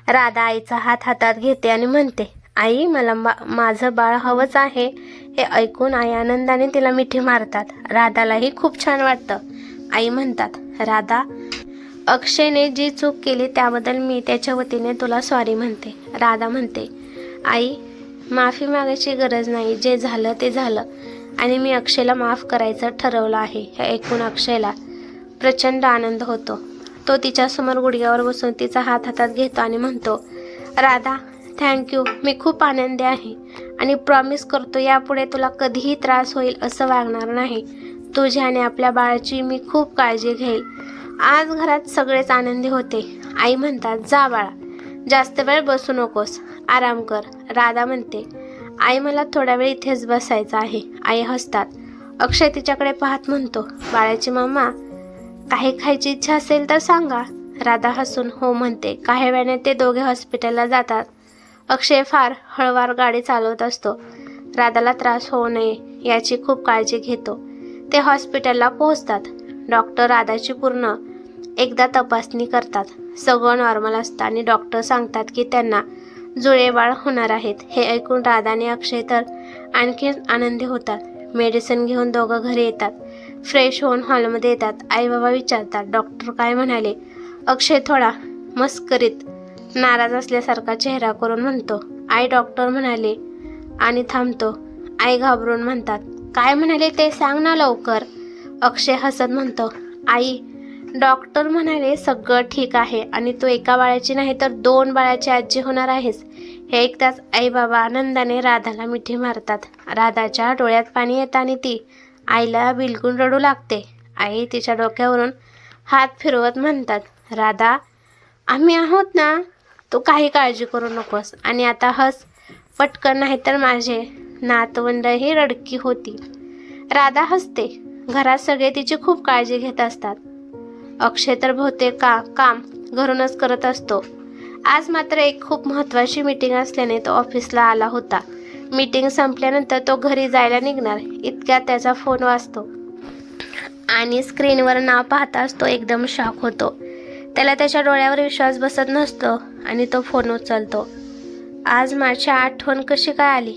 राधा आईचा हात हातात घेते आणि म्हणते, आई, मला माझं बाळ हवंच आहे. हे ऐकून आई आनंदाने तिला मिठी मारतात. राधालाही खूप छान वाटतं. आई म्हणतात, राधा, अक्षयने जी चूक केली त्याबद्दल मी त्याच्या वतीने तुला सॉरी म्हणते. राधा म्हणते, आई, माफी मागायची गरज नाही. जे झालं ते झालं आणि मी अक्षयला माफ करायचं ठरवलं आहे. हे ऐकून अक्षयला प्रचंड आनंद होतो. तो तिच्यासमोर गुडघ्यावर बसून तिचा हात हातात घेतो आणि म्हणतो, राधा, थँक्यू. मी खूप आनंदी आहे आणि प्रॉमिस करतो यापुढे तुला कधीही त्रास होईल असं वागणार नाही. तुझ्या आणि आपल्या बाळाची मी खूप काळजी घेईल. आज घरात सगळेच आनंदी होते. आई म्हणतात, जा बाळा, जास्त वेळ बसू नकोस, आराम कर. राधा म्हणते, आई, मला थोडा वेळ इथेच बसायचं आहे. आई हसतात. अक्षय तिच्याकडे पाहत म्हणतो, बाळाची मम्मा, काही खायची इच्छा असेल तर सांगा. राधा हसून हो म्हणते. काही वेळाने ते दोघे हॉस्पिटलला जातात. अक्षय फार हळूवार गाडी चालवत असतो. राधाला त्रास होऊ नये याची खूप काळजी घेतो. ते हॉस्पिटलला पोहोचतात. डॉक्टर राधाची पूर्ण एकदा तपासणी करतात. सगळं नॉर्मल असतं आणि डॉक्टर सांगतात की त्यांना जुळे बाळ होणार आहेत. हे ऐकून राधा आणि अक्षय तर आणखी आनंदी होतात. मेडिसिन घेऊन दोघं घरी येतात. फ्रेश होऊन हॉलमध्ये येतात. आई बाबा विचारतात, डॉक्टर काय म्हणाले? अक्षय थोडा मस्करीत नाराज असल्यासारखा चेहरा करून म्हणतो, आई, डॉक्टर म्हणाले, आणि थांबतो. आई घाबरून म्हणतात, काय म्हणाले ते सांग ना लवकर. अक्षय हसत म्हणतो, आई, डॉक्टर म्हणाले सगळं ठीक आहे आणि तू एका बाळाची नाही तर 2 बाळाची आजी होणार आहेस. हे ऐकताच आई बाबा आनंदाने राधाला मिठी मारतात. राधाच्या डोळ्यात पाणी येतं आणि ती आईला बिलकुल रडू लागते. आई तिच्या डोक्यावरून हात फिरवत म्हणतात, राधा, आम्ही आहोत ना, तू काही काळजी करू नकोस आणि आता हस पटकन, नाही तर माझे नातवंड ही रडकी होती. राधा हसते. घरात सगळे तिची खूप काळजी घेत असतात. अक्षय तर बहुतेक काम घरूनच करत असतो. आज मात्र एक खूप महत्त्वाची मीटिंग असल्याने तो ऑफिसला आला होता. मीटिंग संपल्यानंतर तो घरी जायला निघणार इतक्यात त्याचा फोन वाजतो आणि स्क्रीनवर नाव पाहताच तो एकदम शॉक होतो. त्याला त्याच्या डोळ्यावर विश्वास बसत नसतो आणि तो फोन उचलतो. आज माझी आठवण कशी काय आली,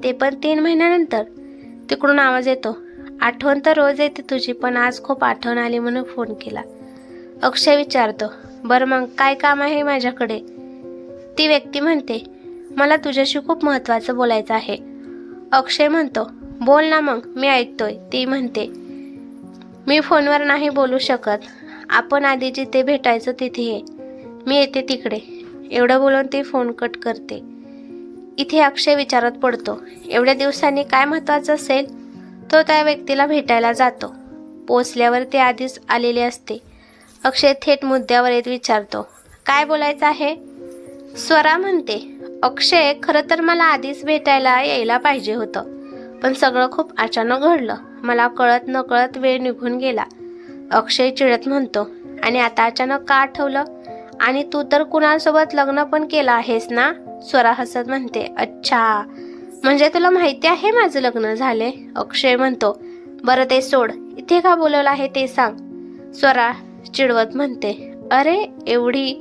ते पण 3 महिन्यानंतर. तिकडून आवाज येतो, आठवण तर रोज येते तुझी, पण आज खूप आठवण आली म्हणून फोन केला. अक्षय विचारतो, बरं मग काय काम आहे माझ्याकडे? ती व्यक्ती म्हणते, मला तुझ्याशी खूप महत्त्वाचं बोलायचं आहे. अक्षय म्हणतो, बोल ना मग, मी ऐकतोय. ती म्हणते, मी फोनवर नाही बोलू शकत. आपण आधी जिथे भेटायचं तिथे ये, मी येते तिकडे. एवढं बोलून ती फोन कट करते. इथे अक्षय विचारात पडतो, एवढ्या दिवसांनी काय महत्त्वाचं असेल? तो त्या व्यक्तीला भेटायला जातो. पोचल्यावर ते आधीच आलेले असते. अक्षय थेट मुद्द्यावर येत विचारतो, काय बोलायचं आहे? स्वरा म्हणते, अक्षय, खरं तर मला आधीच भेटायला यायला पाहिजे होतं, पण सगळं खूप अचानक घडलं. मला कळत न कळत वेळ निघून गेला. अक्षय चिडत म्हणतो. आणि आता अचानक का आठवलं? आणि तू तर कुणालसोबत लग्न पण केलं आहेस ना? स्वरा हसत म्हणते. अच्छा, म्हणजे तुला माहिती आहे माझं लग्न झाले? अक्षय म्हणतो. बरं ते सोड, इथे का बोलवलं आहे ते सांग. स्वरा चिडवत म्हणते. अरे एवढी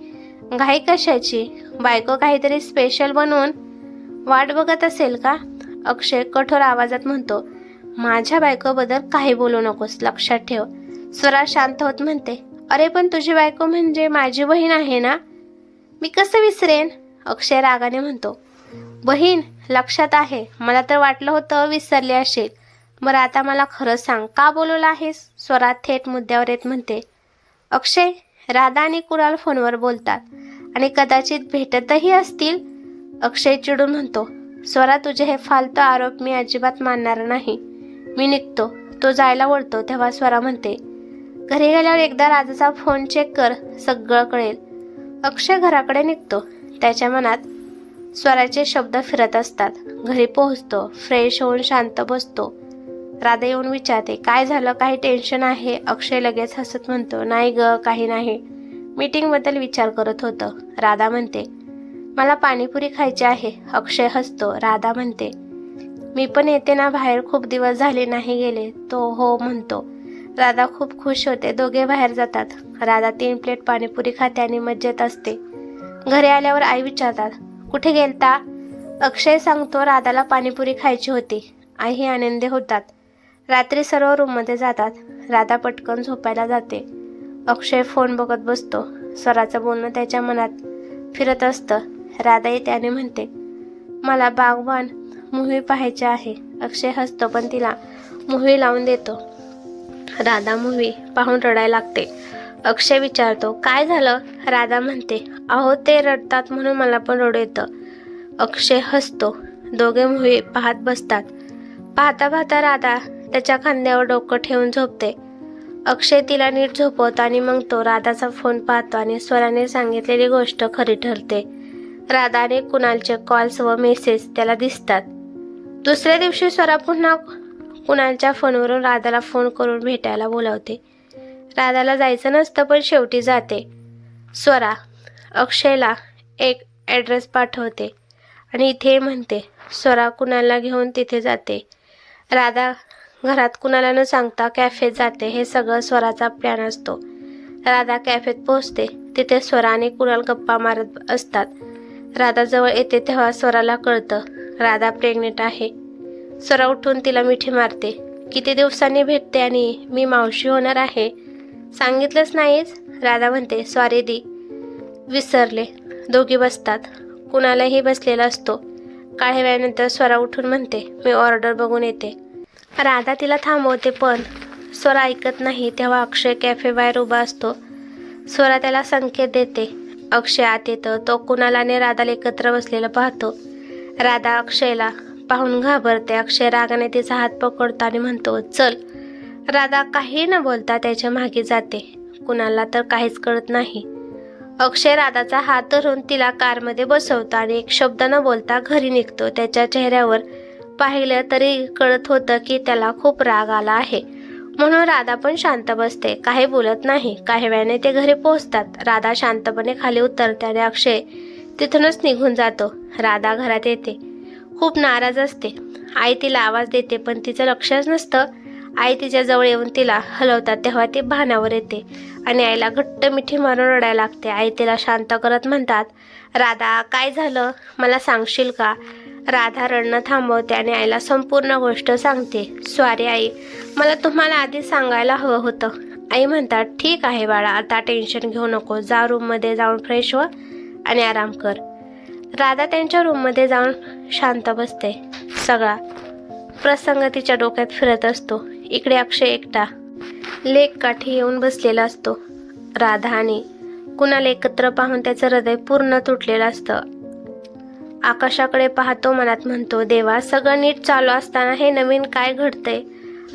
घाई कशाची? बायको काहीतरी स्पेशल बनवून वाट बघत असेल का? अक्षय कठोर आवाजात म्हणतो. माझ्या बायकोबद्दल काही बोलू नकोस, लक्षात ठेव. स्वरा शांत होत म्हणते. अरे पण तुझी बायको म्हणजे माझी बहीण आहे ना? मी कसं विसरेन? अक्षय रागाने म्हणतो. बहीण लक्षात आहे, मला तर वाटलं होतं विसरले असेल. बरं आता मला खरं सांग, का बोलवलं आहेस? स्वरा थेट मुद्द्यावर येत म्हणते. अक्षय, राधा आणि कुणाल फोनवर बोलतात आणि कदाचित भेटतही असतील. अक्षय चिडून म्हणतो. स्वरा, तुझे हे फालतू आरोप मी अजिबात मानणार नाही. मी निघतो. तो जायला वळतो तेव्हा स्वरा म्हणते. घरी गेल्यावर एकदा राधाचा फोन चेक कर, सगळं कळेल. अक्षय घराकडे निघतो. त्याच्या मनात स्वराचे शब्द फिरत असतात. घरी पोहोचतो. फ्रेश होऊन शांत बसतो. राधा येऊन विचारते, काय झालं? काही टेन्शन आहे? अक्षय लगेच हसत म्हणतो. नाही ग, काही नाही. मीटिंगबद्दल विचार करत होतं. राधा म्हणते. मला पाणीपुरी खायची आहे. अक्षय हसतो. राधा म्हणते. मी पण येते ना बाहेर, खूप दिवस झाले नाही गेले. तो हो म्हणतो. राधा खूप खुश होते. दोघे बाहेर जातात. राधा 3 प्लेट पाणीपुरी खाते आणि मज्जेत असते. घरी आल्यावर आई विचारतात, कुठे गेलता? अक्षय सांगतो, राधाला पाणीपुरी खायची होती. आईही आनंदी होतात. रात्री सर्व रूममध्ये जातात. राधा पटकन झोपायला जाते. अक्षय फोन बघत बसतो. स्वराचं बोलणं त्याच्या मनात फिरत असतं. राधा येते आणि म्हणते, मला बागवान मूव्ही पाहायची आहे. अक्षय हसतो पण तिला मूव्ही लावून देतो. राधा मूव्ही पाहून रडायला लागते. अक्षय विचारतो, काय झालं? राधा म्हणते, अहो ते रडतात म्हणून मला पण रडू येतं. अक्षय हसतो. दोघे मूव्ही पाहत बसतात. पाहता पाहता राधा त्याच्या खांद्यावर डोकं ठेवून झोपते. अक्षय तिला नीट झोपवतो आणि मग तो राधाचा फोन पाहतो आणि स्वराने सांगितलेली गोष्ट खरी ठरते. राधाने कुणालचे कॉल्स व मेसेज त्याला दिसतात. दुसऱ्या दिवशी स्वरा पुन्हा कुणालच्या फोनवरून राधाला फोन करून भेटायला बोलावते. राधाला जायचं नसतं पण शेवटी जाते. स्वरा अक्षयला एक ॲड्रेस पाठवते आणि इथे म्हणते. स्वरा कुणालला घेऊन तिथे जाते. राधा घरात कुणाला न सांगता कॅफेत जाते. हे सगळं स्वराचा प्लॅन असतो. राधा कॅफेत पोहोचते. तिथे स्वरा आणि कुणाल गप्पा मारत असतात. राधा जवळ येते तेव्हा स्वराला कळतं राधा प्रेग्नेंट आहे. स्वरा उठून तिला मिठी मारते. किती दिवसांनी भेटते आणि मी मावशी होणार आहे, सांगितलंच नाहीस? राधा म्हणते, सॉरी दी, विसरले. दोघी बसतात. कुणालाही बसलेला असतो. काही वेळानंतर स्वरा उठून म्हणते, मी ऑर्डर बघून येते. राधा तिला थांबवते पण स्वरा ऐकत नाही. तेव्हा अक्षय कॅफे बाहेर उभा असतो. स्वरा त्याला संकेत देते. अक्षय आत येतं. तो कुणालाने राधाला एकत्र बसलेलं पाहतो. राधा अक्षयला पाहून घाबरते. अक्षय रागाने तिचा हात पकडतो आणि म्हणतो, चल. राधा काही न बोलता त्याच्या मागे जाते. कुणाला तर काहीच कळत नाही. अक्षय राधाचा हात धरून तिला कारमध्ये बसवतो आणि एक शब्द न बोलता घरी निघतो. त्याच्या चेहऱ्यावर पाहिलं तरी कळत होतं की त्याला खूप राग आला आहे. म्हणून राधा पण शांत बसते, काही बोलत नाही. काही वेळाने ते घरी पोहोचतात. राधा शांतपणे खाली उतरते आणि अक्षय तिथूनच निघून जातो. राधा घरात येते. खूप नाराज असते. आई तिला आवाज देते पण तिचं लक्षच नसतं. आई तिच्या जवळ येऊन तिला हलवतात तेव्हा ती भानावर येते आणि आईला घट्ट मिठी मारून रडायला लागते. आई तिला शांत करत म्हणतात, राधा काय झालं, मला सांगशील का? राधा रडणं थांबवते आणि आईला संपूर्ण गोष्ट सांगते. सॉरी आई, मला तुम्हाला आधी सांगायला हवं होतं. आई म्हणतात, ठीक आहे बाळा, आता टेन्शन घेऊ नको. जा रूममध्ये जाऊन फ्रेश हो आणि आराम कर. राधा त्यांच्या रूममध्ये जाऊन शांत बसते. सगळा प्रसंग तिच्या डोक्यात फिरत असतो. इकडे अक्षय एकटा लेक काठी येऊन बसलेला असतो. राधा आणि कुणाल एकत्र पाहून त्याचं हृदय पूर्ण तुटलेलं असतं. आकाशाकडे पाहतो. मनात म्हणतो, देवा, सगळं नीट चालू असताना हे नवीन काय घडतंय?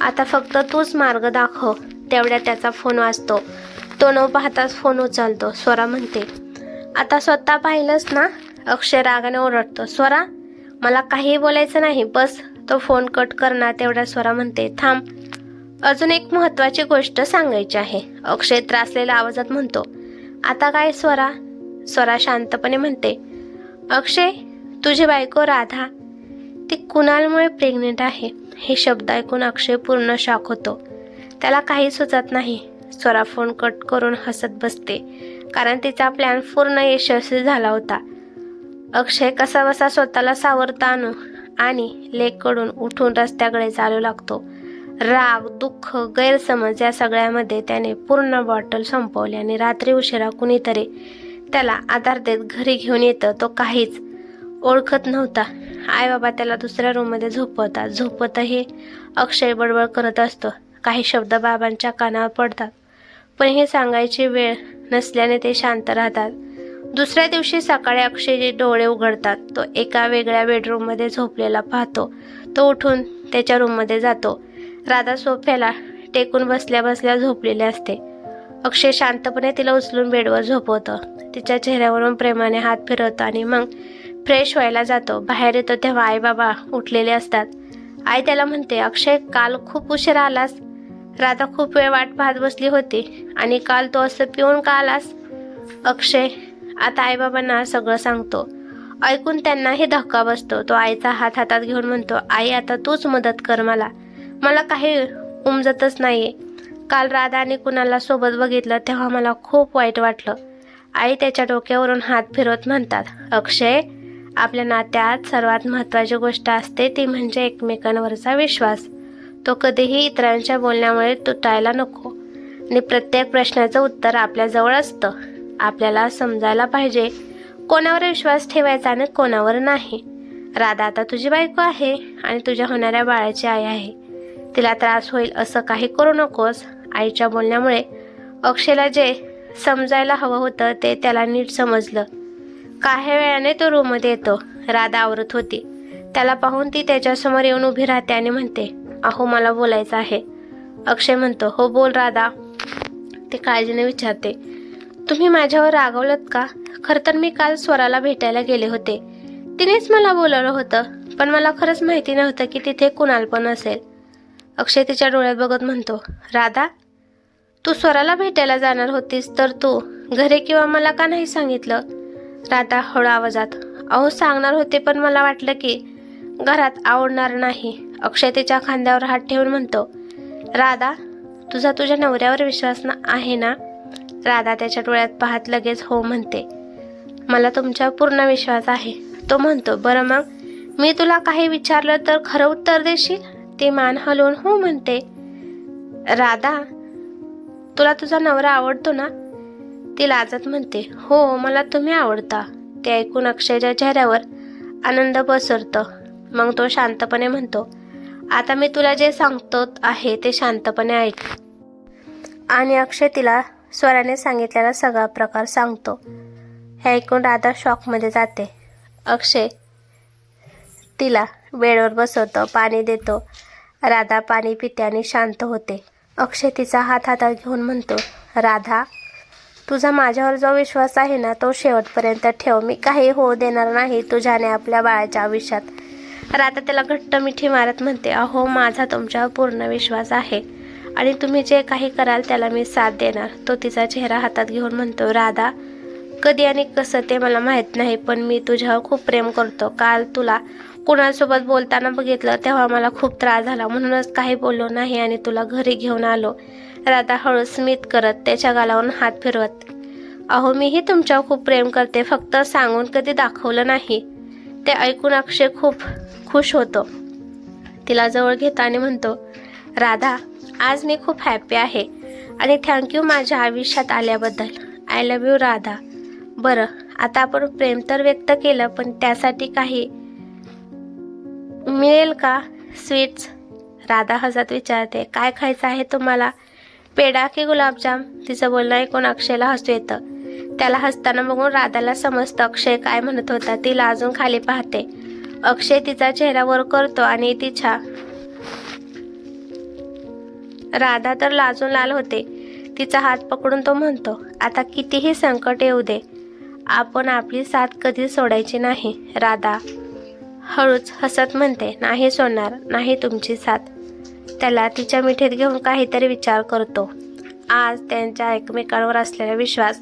आता फक्त तूच मार्ग दाखव. तेवढ्यात त्याचा फोन वाजतो. तो न पाहताच फोन उचलतो. स्वरा म्हणते, आता स्वतः पाहिलंस ना? अक्षय रागाने ओरडतो, स्वरा, मला काहीही बोलायचं नाही, बस तो फोन कट करणार तेवढ्या स्वरा म्हणते, थांब, अजून एक महत्त्वाची गोष्ट सांगायची आहे. अक्षय त्रासलेल्या आवाजात म्हणतो. आता काय स्वरा? स्वरा शांतपणे म्हणते, अक्षय, तुझी बायको राधा ती कुणालमुळे प्रेग्नेंट आहे. हे शब्द ऐकून अक्षय पूर्ण शॉक होतो. त्याला काही सुचत नाही. स्वरा फोन कट करून हसत बसते, कारण तिचा प्लॅन पूर्ण यशस्वी झाला होता. अक्षय कसाबसा स्वतःला सावरता आणू आणि लेककडून उठून रस्त्याकडे चालू लागतो. राग, दुःख, गैरसमज या सगळ्यामध्ये त्याने पूर्ण बॉटल संपवली आणि रात्री उशिरा कुणीतरी त्याला आधार देत घरी घेऊन येतं. तो काहीच ओळखत नव्हता. आई बाबा त्याला दुसऱ्या रूममध्ये झोपवतात. झोपतही अक्षय बडबड करत असतो. काही शब्द बाबांच्या कानावर पडतात, पण हे सांगायची वेळ नसल्याने ते शांत राहतात. दुसऱ्या दिवशी सकाळी अक्षयचे डोळे उघडतात. तो एका वेगळ्या बेडरूममध्ये झोपलेला पाहतो. तो उठून त्याच्या रूममध्ये जातो. राधा सोफ्याला टेकून बसल्या बसल्या झोपलेली असते. अक्षय शांतपणे तिला उचलून बेडवर झोपवतं. तिच्या चेहऱ्यावरून प्रेमाने हात फिरवतो आणि मग फ्रेश व्हायला जातो. बाहेर येतो तेव्हा आई बाबा उठलेले असतात. आई त्याला म्हणते, अक्षय, काल खूप उशिरा आलास. राधा खूप वेळ वाट पाहत बसली होती. आणि काल तो असं पिऊन का आलास? अक्षय आता आईबाबांना सगळं सांगतो. ऐकून त्यांनाही धक्का बसतो. तो आईचा हात हातात घेऊन म्हणतो, आई, आता तूच मदत कर. मला काही उमजतच नाहीये. काल राधा आणि कुणाला सोबत बघितलं तेव्हा मला खूप वाईट वाटलं. आई त्याच्या डोक्यावरून हात फिरवत म्हणतात, अक्षय, आपल्या नात्यात सर्वात महत्त्वाची गोष्ट असते ती म्हणजे एकमेकांवरचा विश्वास. तो कधीही इतरांच्या बोलण्यामुळे तुटायला नको. आणि प्रत्येक प्रश्नाचं उत्तर आपल्याजवळ असतं. आपल्याला समजायला पाहिजे कोणावर विश्वास ठेवायचा आणि कोणावर नाही. राधा आता तुझी बायको आहे आणि तुझ्या होणाऱ्या बाळाची आई आहे. तिला त्रास होईल असं काही करू नकोस. आईच्या बोलण्यामुळे अक्षयला जे समजायला हवं होतं ते त्याला नीट समजलं. काही वेळाने तो रूममध्ये येतो. राधा आवरत होती. त्याला पाहून ती त्याच्यासमोर येऊन उभी राहते आणि म्हणते, अहो, मला बोलायचं आहे. अक्षय म्हणतो, हो बोल राधा. ती काळजीने विचारते, तुम्ही माझ्यावर रागवलत का? खरं तर मी काल स्वराला भेटायला गेले होते. तिनेच मला बोलवलं होतं, पण मला खरंच माहिती नव्हतं की तिथे कुणाल पण असेल. अक्षय तिच्या डोळ्यात बघत म्हणतो, राधा, तू स्वराला भेटायला जाणार होतीस तर तू घरी किंवा मला का नाही सांगितलं? राधा हळू आवाजात, अहो, सांगणार होते पण मला वाटलं की घरात आवडणार नाही. अक्षय तिच्या खांद्यावर हात ठेवून म्हणतो, राधा, तुझा तुझ्या नवऱ्यावर विश्वास आहे ना? राधा त्याच्या डोळ्यात पाहत लगेच हो म्हणते. मला तुमच्यावर पूर्ण विश्वास आहे. तो म्हणतो, बरं मग मी तुला काही विचारलं तर खरं उत्तर देशील? ती मान हलवून हो म्हणते. राधा, तुला तुझा नवरा आवडतो ना? ती लाजत म्हणते, हो, मला तुम्ही आवडता. ते ऐकून अक्षयच्या चेहऱ्यावर आनंद पसरतो. मग तो शांतपणे म्हणतो, आता मी तुला जे सांगतो आहे ते शांतपणे ऐक. आणि अक्षय तिला स्वराने सांगितलेला सगळा प्रकार सांगतो. हे ऐकून राधा शॉकमध्ये जाते. अक्षय तिला बेडवर बसवतो, पाणी देतो. राधा पाणी पिते आणि शांत होते. अक्षय तिचा हात हातात घेऊन म्हणतो, राधा, तुझा माझ्यावर जो विश्वास आहे ना तो शेवटपर्यंत ठेव. मी काही होऊ देणार नाही तुझ्याने आपल्या बाळाच्या आयुष्यात. राधा त्याला घट्ट मिठी मारत म्हणते, अहो, माझा तुमच्यावर पूर्ण विश्वास आहे आणि तुम्ही जे काही कराल त्याला मी साथ देणार. तो तिचा चेहरा हातात घेऊन म्हणतो, राधा, कधी आणि कसं ते मला माहीत नाही, पण मी तुझ्यावर खूप प्रेम करतो. काल तुला कुणासोबत बोलताना बघितलं तेव्हा मला खूप त्रास झाला, म्हणूनच काही बोललो नाही आणि तुला घरी घेऊन आलो. राधा हळू स्मित करत त्याच्या गालावरून हात फिरवत, अहो, मीही तुमच्यावर खूप प्रेम करते, फक्त सांगून कधी दाखवलं नाही. ते ऐकून अक्षय खूप खुश होतो. तिला जवळ घेतो आणि म्हणतो, राधा, आज मी खूप हॅपी आहे आणि थँक्यू माझ्या आयुष्यात आल्याबद्दल. I love you Radha. बरं, आता आपण प्रेम तर व्यक्त केलं, पण त्यासाठी काही मिळेल का? स्वीट्स? राधा हसत विचारते, काय खायचं आहे तुम्हाला? पेढा की गुलाबजाम? तिचं बोलणं ऐकून अक्षयला हसू येतं. त्याला हसताना बघून राधाला समजतं अक्षय काय म्हणत होता. ती लाजून खाली पाहते. अक्षय तिचा चेहरा वर करतो आणि तिच्या राधा तर लाजून लाल होते. तिचा हात पकडून तो म्हणतो, आता कितीही संकट येऊ दे, आपण आपली साथ कधी सोडायची नाही. राधा हळूच हसत म्हणते, नाही सोडणार, नाही तुमची साथ. त्याला तिच्या मिठीत घेऊन काहीतरी विचार करतो. आज त्यांच्या एकमेकांवर असलेला विश्वास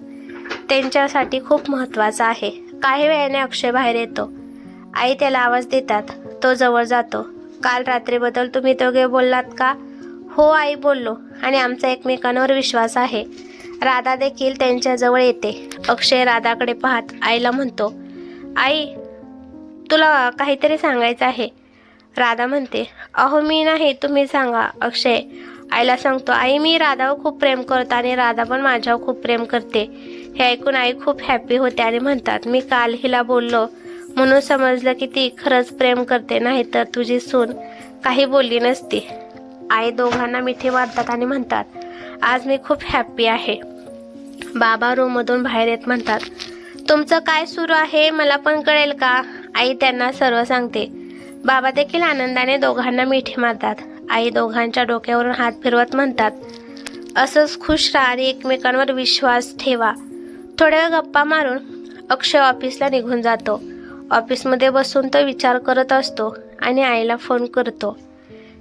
त्यांच्यासाठी खूप महत्त्वाचा आहे. काही वेळाने अक्षय बाहेर येतो. आई त्याला आवाज देतात. तो जवळ जातो. काल रात्रीबद्दल तुम्ही दोघे बोललात का? हो आई, बोललो, आणि आमचा एकमेकांवर विश्वास आहे. राधा देखील त्यांच्याजवळ येते. अक्षय राधाकडे पाहत आईला म्हणतो, आई, तुला काहीतरी सांगायचं आहे. राधा म्हणते, अहो मी नाही, तुम्ही सांगा. अक्षय आईला सांगतो, आई, मी राधावर खूप प्रेम करतो आणि राधा पण माझ्यावर खूप प्रेम करते. हे ऐकून आई खूप हॅपी होते आणि म्हणतात, मी काल हिला बोललो म्हणून समजलं की ती खरंच प्रेम करते, नाही तर तुझी सून काही बोलली नसती. आई दोघांना मिठी मारतात आणि म्हणतात, आज मी खूप हॅपी आहे. बाबा रूममधून बाहेर येत म्हणतात, तुमचं काय सुरू आहे, मला पण कळेल का? आई त्यांना सर्व सांगते. बाबा देखील आनंदाने दोघांना मिठी मारतात. आई दोघांच्या डोक्यावरून हात फिरवत म्हणतात, असंच खुश राहा आणि एकमेकांवर विश्वास ठेवा. थोड्या वेळ गप्पा मारून अक्षय ऑफिसला निघून जातो. ऑफिसमध्ये बसून तो विचार करत असतो आणि आईला फोन करतो.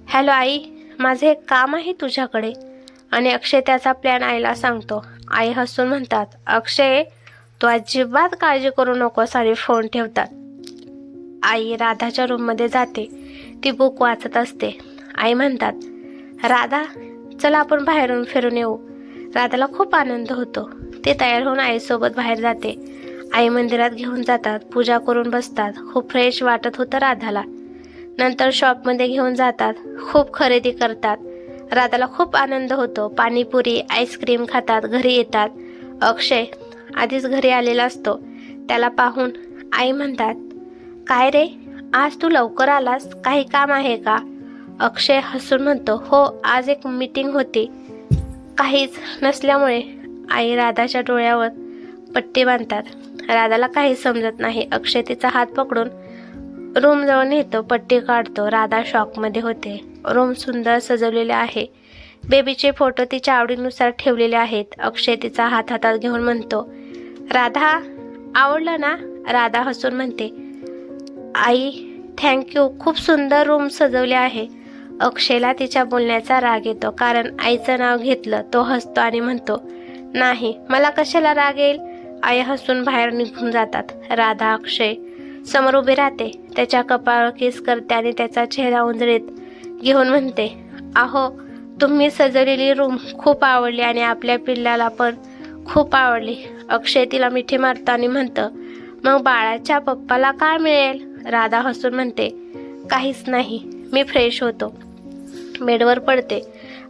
हॅलो आई, माझे एक काम आहे तुझ्याकडे. आणि अक्षय त्याचा प्लॅन आईला सांगतो. आई हसून म्हणतात, अक्षय, तू अजिबात काळजी करू नकोस, आणि फोन ठेवतात. आई राधाच्या रूममध्ये जाते. ती बुक वाचत असते. आई म्हणतात, राधा, चला आपण बाहेरून फिरून येऊ. राधाला खूप आनंद होतो. ती तयार होऊन आईसोबत बाहेर जाते. आई मंदिरात घेऊन जातात. पूजा करून बसतात. खूप फ्रेश वाटत होतं राधाला. नंतर शॉपमध्ये घेऊन जातात. खूप खरेदी करतात. राधाला खूप आनंद होतो. पाणीपुरी, आईस्क्रीम खातात. घरी येतात. अक्षय आधीच घरी आलेला असतो. त्याला पाहून आई म्हणतात, काय रे, आज तू लवकर आलास, काही काम आहे का? अक्षय हसून म्हणतो, हो, आज एक मीटिंग होती. काहीच नसल्यामुळे आई राधाच्या डोळ्यावर पट्टी बांधतात. राधाला काही समजत नाही. अक्षय तिचा हात पकडून रूमजवळ नेतो. पट्टी काढतो. राधा शॉकमध्ये होते. रूम सुंदर सजवलेले आहे. बेबीचे फोटो तिच्या आवडीनुसार ठेवलेले आहेत. अक्षय तिचा हात हातात घेऊन म्हणतो, राधा, आवडलं ना? राधा हसून म्हणते, आई, थँक्यू, खूप सुंदर रूम सजवले आहे. अक्षयला तिच्या बोलण्याचा राग येतो, कारण आईचं नाव घेतलं. तो हसतो आणि म्हणतो, नाही, मला कशाला राग येईल? आई हसून बाहेर निघून जातात. राधा अक्षय समोर उभी राहते. त्याच्या कपाळावर किस करते आणि त्याचा चेहरा उंजळीत घेऊन म्हणते, अहो, तुम्ही सजवलेली रूम खूप आवडली आणि आपल्या पिल्लाला पण खूप आवडली. अक्षय तिला मिठी मारतो आणि म्हणतं, मग बाळाच्या पप्पाला काय मिळेल? राधा हसून म्हणते, काहीच नाही, मी फ्रेश होतो. बेडवर पडते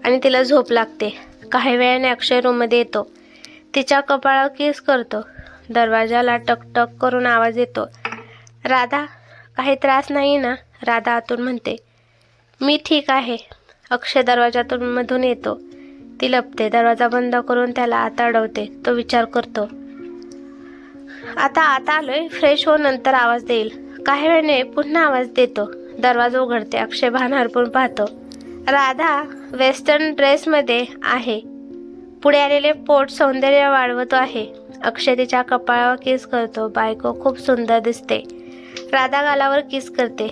आणि तिला झोप लागते. काही वेळाने अक्षय रूममध्ये येतो. तिच्या कपाळावर किस करतो. दरवाजाला टकटक करून आवाज येतो. राधा, काही त्रास नाही ना? राधा आतून म्हणते, मी ठीक आहे. अक्षय दरवाजातून मधून येतो. ती लपते. दरवाजा बंद करून त्याला आत अडवते. तो विचार करतो, आता आलोय, फ्रेश हो, नंतर आवाज देईल. काही वेळाने पुन्हा आवाज देतो. दरवाजा उघडते. अक्षय भान हरपून पाहतो. राधा वेस्टर्न ड्रेसमध्ये आहे. पुढे आलेले पोट सौंदर्य वाढवतो आहे. अक्षय तिच्या कपाळावर किस करतो. बायको खूप सुंदर दिसते. राधा गालावर किस करते.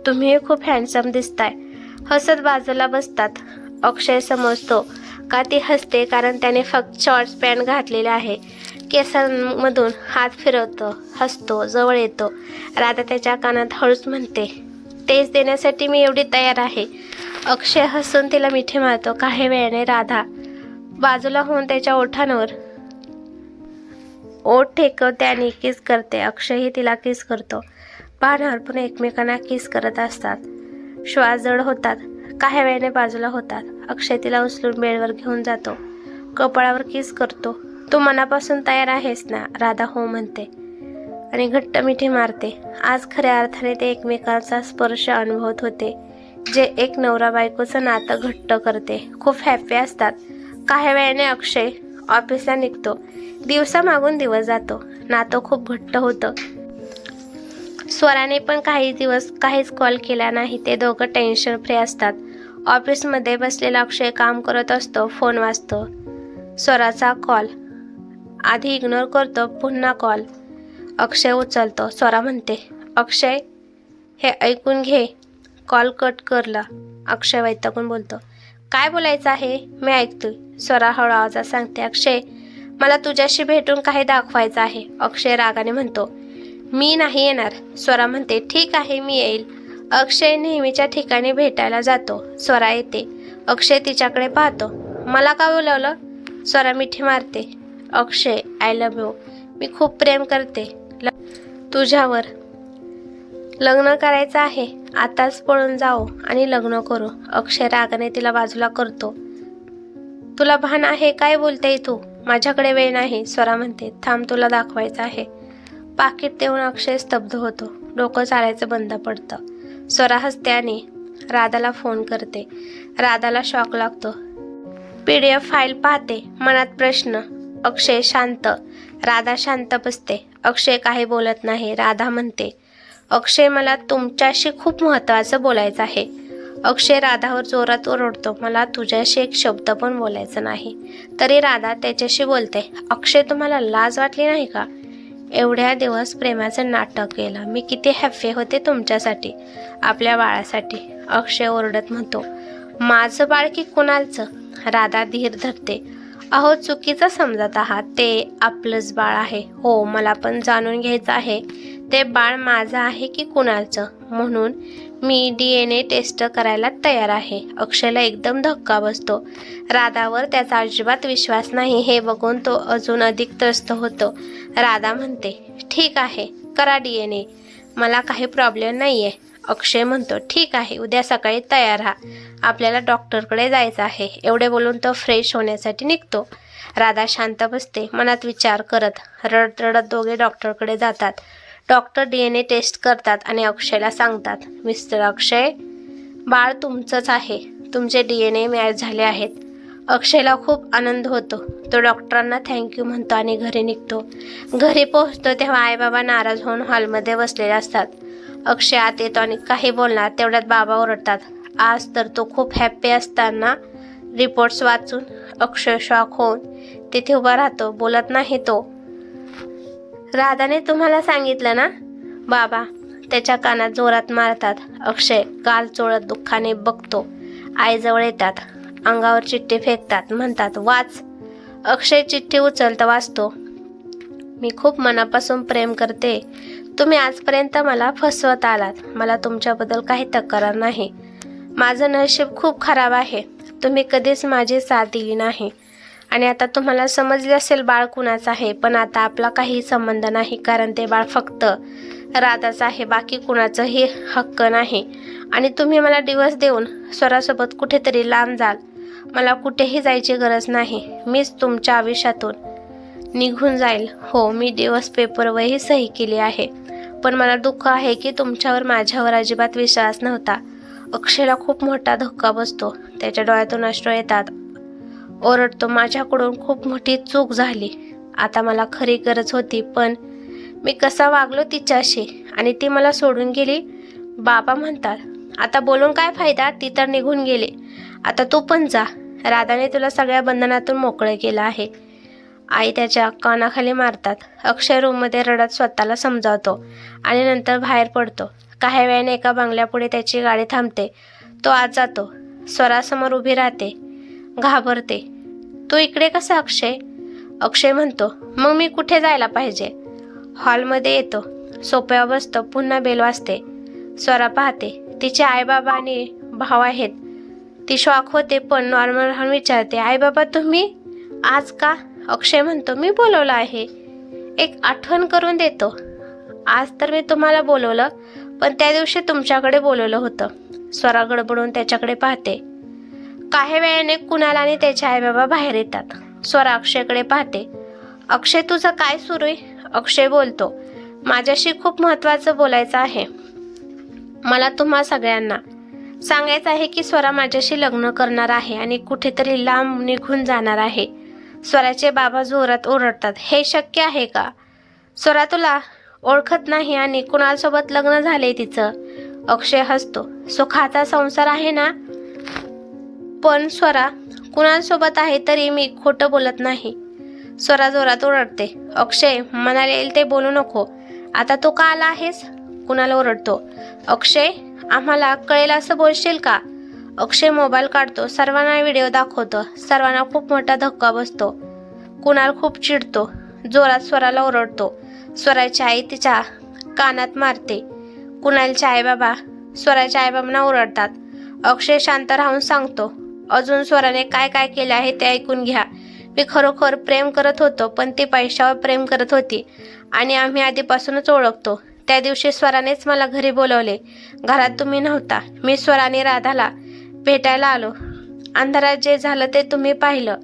तुम्ही खूप हँडसम दिसताय. हसत बाजूला बसतात. अक्षय समजतो का ती हसते, कारण त्याने फक्त शॉर्ट्स पॅन्ट घातलेले आहे. केसांमधून हात फिरवतो, हसतो, जवळ येतो. राधा त्याच्या कानात हळूच म्हणते, तेच देण्यासाठी मी एवढी तयार आहे. अक्षय हसून तिला मिठी मारतो. काही वेळाने राधा बाजूला होऊन त्याच्या ओठांवर ओठ टेकवते आणि किस करते. अक्षयही तिला किस करतो. पान हरपून एकमेकांना किस करत असतात. श्वास जड होतात. काही वेळाने बाजूला होतात. अक्षय तिला उचलून बेडवर घेऊन जातो. कपाळावर किस करतो. तू मनापासून तयार आहेस ना? राधा हो म्हणते आणि घट्ट मिठी मारते. आज खऱ्या अर्थाने ते एकमेकांचा स्पर्श अनुभवत होते, जे एक नवरा बायकोचं नातं घट्ट करते. खूप हॅपी असतात. काही वेळाने अक्षय ऑफिसला निघतो. दिवसामागून दिवस जातो. नातं खूप घट्ट होतं. स्वराने पण काही दिवस काहीच कॉल केला नाही. ते दोघं टेन्शन फ्री असतात. ऑफिसमध्ये बसलेला अक्षय काम करत असतो. फोन वाजतो. स्वराचा कॉल. आधी इग्नोर करतो. पुन्हा कॉल. अक्षय उचलतो. स्वरा म्हणते, अक्षय, हे ऐकून घे. कॉल कट करला. अक्षय वैतागून बोलतो. काय बोलायचं आहे? मी ऐकतोय. स्वरा हळू आवाजात सांगते. अक्षय, मला तुझ्याशी भेटून काही दाखवायचं आहे. अक्षय रागाने म्हणतो. मी नाही येणार. स्वरा म्हणते. ठीक आहे, मी येईल. अक्षय नेहमीच्या ठिकाणी भेटायला जातो. स्वरा येते. अक्षय तिच्याकडे पाहतो. मला का बोलवलं? स्वरा मिठी मारते. अक्षय, आय लव्ह यू. मी खूप प्रेम करते तुझ्यावर. लग्न करायचं आहे. आताच पळून जाऊ आणि लग्न करू. अक्षय रागाने तिला बाजूला करतो. तुला भान आहे काय बोलते तू? माझ्याकडे वेळ नाही. स्वरा म्हणते. थांब, तुला दाखवायचं आहे. पाकिट देऊन अक्षय स्तब्ध होतो. डोकं चालायचं बंद पडतं. स्वरा हसते आणि राधाला फोन करते. राधाला शॉक लागतो. PDF फाईल पाहते. मनात प्रश्न. अक्षय शांत. राधा शांत बसते. अक्षय काही बोलत नाही. राधा म्हणते. अक्षय, मला तुमच्याशी खूप महत्त्वाचं बोलायचं आहे. अक्षय राधावर जोरात ओरडतो. मला तुझ्याशी एक शब्द पण बोलायचं नाही. तरी राधा त्याच्याशी बोलते. अक्षय, तुम्हाला लाज वाटली नाही का? एवढ्या दिवस प्रेमाचं नाटक केलं. मी किती हॅप्पी होते तुमच्यासाठी, आपल्या बाळासाठी. अक्षय ओरडत म्हणतो. माझं बाळ की कुणालचं? राधा धीर धरते. अहो, चुकीचं समजत आहात. ते आपलंच बाळ आहे. हो, मला पण जाणून घ्यायचं आहे ते बाळ माझं आहे की कुणालचं. म्हणून मी DNA टेस्ट करायला तयार आहे. अक्षयला एकदम धक्का बसतो. राधावर त्याचा अजिबात विश्वास नाही हे बघून तो अजून अधिक त्रस्त होतो. राधा म्हणते. ठीक आहे, करा DNA. मला काही प्रॉब्लेम नाही आहे. अक्षय म्हणतो. ठीक आहे, उद्या सकाळी तयार राहा. आपल्याला डॉक्टरकडे जायचं आहे. एवढे बोलून तो फ्रेश होण्यासाठी निघतो. राधा शांत बसते. मनात विचार करत. रडत रडत दोघे डॉक्टरकडे जातात. डॉक्टर DNA टेस्ट करतात आणि अक्षयला सांगतात. मिस्टर अक्षय, बाळ तुमचंच आहे. तुमचे DNA मॅच झाले आहेत. अक्षयला खूप आनंद होतो. तो डॉक्टरांना थँक्यू म्हणतो आणि घरी निघतो. घरी पोहोचतो तेव्हा आईबाबा नाराज होऊन हॉलमध्ये बसलेले असतात. अक्षय आत येतो आणि काही बोलणार तेवढ्यात बाबा ओरडतात. आज तर तो खूप हॅप्पी असताना रिपोर्ट्स वाचून अक्षय शॉक होऊन तिथे उभा राहतो. बोलत नाही तो. राधाने तुम्हाला सांगितलं ना? बाबा त्याच्या कानात जोरात मारतात. अक्षय गाल चोळत दुःखाने बघतो. आईजवळ येतात. अंगावर चिठ्ठी फेकतात. म्हणतात, वाच. अक्षय चिठ्ठी उचलत वाचतो. मी खूप मनापासून प्रेम करते. तुम्ही आजपर्यंत मला फसवत आलात. मला तुमच्याबद्दल काही तक्रार नाही. माझं नशीब खूप खराब आहे. तुम्ही कधीच माझी साथ दिली नाही. आणि आता तुम्हाला समजले असेल बाळ कुणाचं आहे. पण आता आपला काही संबंध नाही, कारण ते बाळ फक्त राधाचं आहे. बाकी कुणाचंही हक्क नाही. आणि तुम्ही मला डिवोर्स देऊन स्वरासोबत कुठेतरी लांब जाल. मला कुठेही जायची गरज नाही. मीच तुमच्या आयुष्यातून निघून जाईल. हो, मी डिवोर्स पेपरवरही सही केली आहे. पण मला दुःख आहे की तुमच्यावर माझ्यावर अजिबात विश्वास नव्हता. अक्षयला खूप मोठा धक्का बसतो. त्याच्या डोळ्यातून अश्रू येतात. ओरडतो. माझ्याकडून खूप मोठी चूक झाली. आता मला खरी गरज होती, पण मी कसा वागलो तिच्याशी आणि ती मला सोडून गेली. बाबा म्हणतात, आता बोलून काय फायदा? ती तर निघून गेली. आता तू पण जा. राधाने तुला सगळ्या बंधनातून मोकळे केलं आहे. आई त्याच्या कानाखाली मारतात. अक्षय रूममध्ये रडत स्वतःला समजावतो आणि नंतर बाहेर पडतो. काही वेळाने एका बंगल्यापुढे त्याची गाडी थांबते. तो आत जातो. स्वरासमोर उभी राहते. घाबरते. तू इकडे कसा अक्षय? अक्षय म्हणतो, मग मी कुठे जायला पाहिजे? हॉलमध्ये येतो. सोफ्यावर बसतो. पुन्हा बेल वाजते. स्वरा पाहते. तिचे आईबाबा आणि भाव आहेत. ती शॉक होते पण नॉर्मल राहून विचारते, आईबाबा तुम्ही आज का? अक्षय म्हणतो, मी बोलवलं आहे. एक आठवण करून देतो. आज तर मी तुम्हाला बोलवलं, पण त्या दिवशी तुमच्याकडे बोलवलं होतं. स्वरा गडबडून त्याच्याकडे पाहते. काही वेळाने कुणाल आणि त्याचे आईबाबा बाहेर येतात. स्वरा अक्षयकडे पाहते. अक्षय, तुझं काय सुरू आहे? अक्षय बोलतो, माझ्याशी खूप महत्त्वाचं बोलायचं आहे. मला तुम्हा सगळ्यांना सांगायचं आहे की स्वरा माझ्याशी लग्न करणार आहे आणि कुठेतरी लांब निघून जाणार आहे. स्वराचे बाबा जोरात ओरडतात, हे शक्य आहे का? स्वरा तुला ओळखत नाही आणि कुणालसोबत लग्न झाले तिचं. अक्षय हसतो, सुखाचा संसार आहे ना? पण स्वरा कुणालसोबत आहे तरी मी खोटं बोलत नाही. स्वरा जोरात ओरडते, अक्षय मनाला येईल ते बोलू नको. आता तू का आला आहेस? कुणाल ओरडतो, अक्षय आम्हाला कळेल असं बोलशील का? अक्षय मोबाईल काढतो, सर्वांना व्हिडिओ दाखवतो. सर्वांना खूप मोठा धक्का बसतो. कुणाल खूप चिडतो, जोरात स्वराला ओरडतो. स्वराची आई तिच्या कानात मारते. कुणालचे आईबाबा स्वराच्या आईबाबांना ओरडतात. अक्षय शांत राहून सांगतो, अजून स्वराने काय काय केले आहे ते ऐकून घ्या. मी खरोखर प्रेम करत होतो, पण ती पैशावर प्रेम करत होती आणि आम्ही आधीपासूनच ओळखतो. त्या दिवशी स्वरानेच मला घरी बोलवले. घरात तुम्ही नव्हता. मी स्वराने राधाला भेटायला आलो. अंधारात जे झालं ते तुम्ही पाहिलं.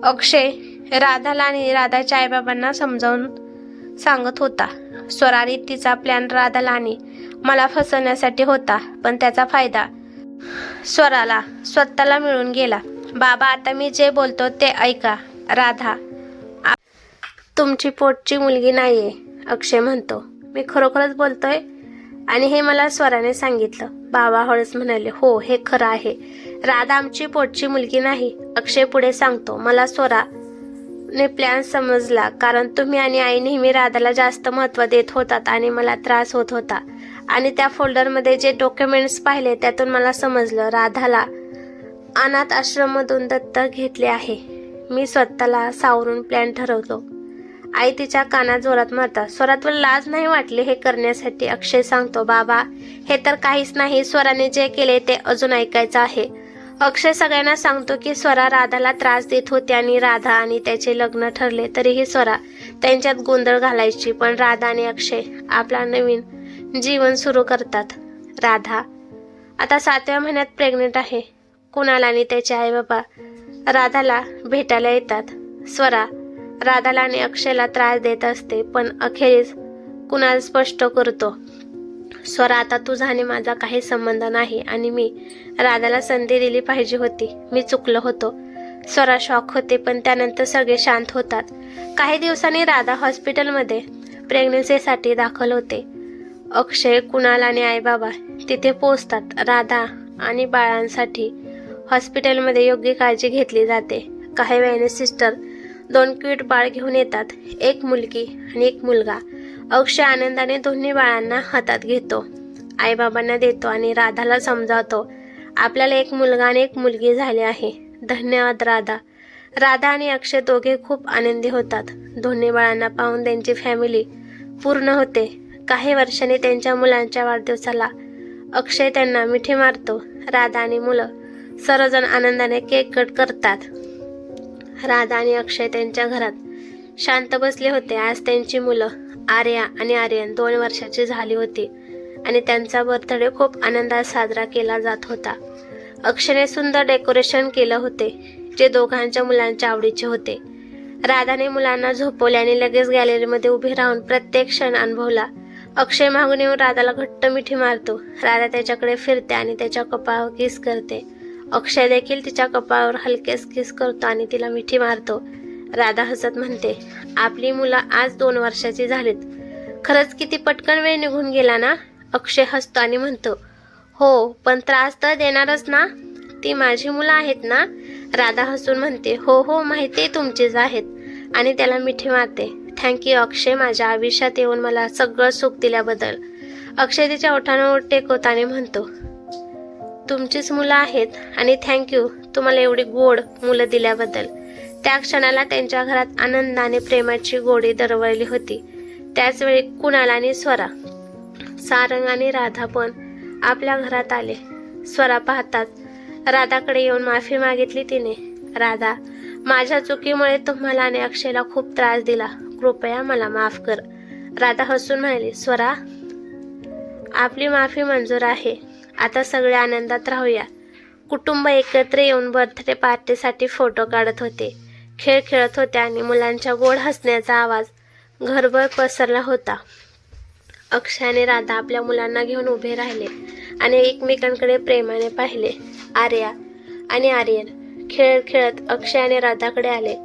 अक्षय राधाला आणि राधाच्या आईबाबांना समजावून सांगत होता. स्वराने तिचा प्लॅन राधाला आणि मला फसवण्यासाठी होता, पण त्याचा फायदा स्वराला स्वतःला मिळून गेला. बाबा आता मी जे बोलतो ते ऐका. राधा तुमची पोटची मुलगी नाहीये, अक्षय म्हणतो. मी खरोखरच बोलतोय आणि हे मला स्वराने सांगितलं. बाबा हळूच म्हणाले, हो हे खरं आहे. राधा आमची पोटची मुलगी नाही. अक्षय पुढे सांगतो, मला स्वराने प्लॅन समजला, कारण तुम्ही आणि आई नेहमी राधाला जास्त महत्त्व देत होतात आणि मला त्रास होत होता. आणि त्या फोल्डरमध्ये जे डॉक्युमेंट्स पाहिले त्यातून मला समजलं राधाला अनाथ आश्रममधून दत्तक घेतले आहे. मी स्वतःला सावरून प्लॅन ठरवतो. आई तिच्या कानात जोरात मारतात. स्वरात लाज नाही वाटली हे करण्यासाठी. अक्षय सांगतो, बाबा हे तर काहीच नाही. स्वराने जे केले ते अजून ऐकायचं आहे. अक्षय सगळ्यांना सांगतो की स्वरा राधाला त्रास देत होती आणि राधा आणि त्याचे लग्न ठरले तरीही स्वरा त्यांच्यात गोंधळ घालायची. पण राधा आणि अक्षय आपला नवीन जीवन सुरू करतात. राधा आता 7व्या महिन्यात प्रेग्नेंट आहे. कुणाल आणि त्याचे आईबाबा राधाला भेटायला येतात. स्वरा राधाला आणि अक्षयला त्रास देत असते, पण अखेरीस कुणाल स्पष्ट करतो, स्वरा आता तुझा आणि माझा काही संबंध नाही आणि मी राधाला संधी दिली पाहिजे होती. मी चुकलो होतो. स्वरा शॉक होते, पण त्यानंतर सगळे शांत होतात. काही दिवसांनी राधा हॉस्पिटलमध्ये प्रेग्नन्सीसाठी दाखल होते. अक्षय, कुणाल आणि आईबाबा तिथे पोहोचतात. राधा आणि बाळांसाठी हॉस्पिटलमध्ये योग्य काळजी घेतली जाते. काही वेळाने सिस्टर 2 क्यूट बाळ घेऊन येतात, एक मुलगी आणि एक मुलगा. अक्षय आनंदाने दोन्ही बाळांना हातात घेतो, आईबाबांना देतो आणि राधाला समजावतो, आपल्याला एक मुलगा आणि एक मुलगी झाली आहे. धन्यवाद राधा. राधा आणि अक्षय दोघे खूप आनंदी होतात. दोन्ही बाळांना पाहून त्यांची फॅमिली पूर्ण होते. काही वर्षांनी त्यांच्या मुलांच्या वाढदिवसाला अक्षय त्यांना मिठी मारतो. राधा आणि मुलं सर्वजण आनंदाने केक कट करतात. राधा आणि अक्षय त्यांच्या घरात शांत बसले होते. आज त्यांची मुलं आर्या आणि आर्यन 2 वर्षाची झाली होती आणि त्यांचा बर्थडे खूप आनंदात साजरा केला जात होता. अक्षयने सुंदर डेकोरेशन केलं होते, जे दोघांच्या मुलांच्या आवडीचे होते. राधाने मुलांना झोपवले आणि लगेच गॅलरीमध्ये उभी राहून प्रत्येक क्षण अनुभवला. अक्षय मागून येऊन राधाला घट्ट मिठी मारतो. राधा त्याच्याकडे फिरते आणि त्याच्या कपाळावर किस करते. अक्षय देखील तिच्या कपाळावर हलकेच किस करतो आणि तिला मिठी मारतो. राधा हसत म्हणते, आपली मुलं आज 2 वर्षाची झालीत. खरंच किती पटकन वेळ निघून गेला ना. अक्षय हसतो आणि म्हणतो, हो पण त्रास तर देणारच ना. ती माझी मुलं आहेत ना. राधा हसून म्हणते, हो हो माहिती तुमचीच आहेत आणि त्याला मिठी मारते. थँक्यू अक्षय, माझ्या आयुष्यात येऊन मला सगळं सुख दिल्याबद्दल. अक्षय तिच्या ओठांवर टेकवताना म्हणतो, तुमचीच मुलं आहेत आणि थँक्यू तुम्हाला एवढी गोड मुलं दिल्याबद्दल. त्या क्षणाला त्यांच्या घरात आनंद आणि प्रेमाची गोडी दरवळली होती. त्याचवेळी कुणाल आणि स्वरा, सारंग आणि राधा पण आपल्या घरात आले. स्वरा पाहताच राधाकडे येऊन माफी मागितली तिने. राधा, माझ्या चुकीमुळे तुम्हाला आणि अक्षयला खूप त्रास दिला. कृपया मला माफ कर. राधा हसून म्हणाली, स्वरा आपली माफी मंजूर आहे. आता सगळे आनंदात राहूया. कुटुंब एकत्र येऊन बर्थडे पार्टीसाठी फोटो काढत होते, खेळ खेळत होते आणि मुलांच्या गोड हसण्याचा आवाज घरभर पसरला होता. अक्षय आणि राधा आपल्या मुलांना घेऊन उभे राहिले आणि एकमेकांकडे प्रेमाने पाहिले. आर्या आणि आर्यन खेळत खेळत अक्षय आणि राधाकडे आले.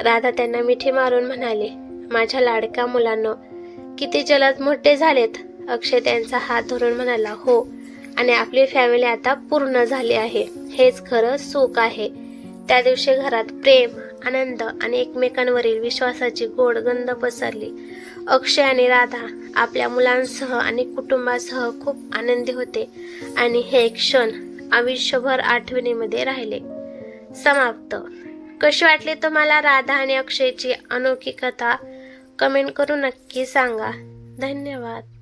राधा त्यांना मिठी मारून म्हणाले, माझ्या लाडक्या मुलांनो, किती जलद मोठे झालेत. अक्षय त्यांचा हात धरून म्हणाला, हो, आणि आपली फॅमिली आता पूर्ण झाली आहे. हेच खरं सुख आहे. त्या दिवशी घरात प्रेम, आनंद आणि एकमेकांवरील विश्वासाची गोड गंध पसरली. अक्षय आणि राधा आपल्या मुलांसह आणि कुटुंबासह खूप आनंदी होते आणि हे क्षण आयुष्यभर आठवणीमध्ये राहिले. समाप्त. कशी वाटली तुम्हाला राधा आणि अक्षयची अनोखी कथा? कमेंट करून नक्की सांगा. धन्यवाद.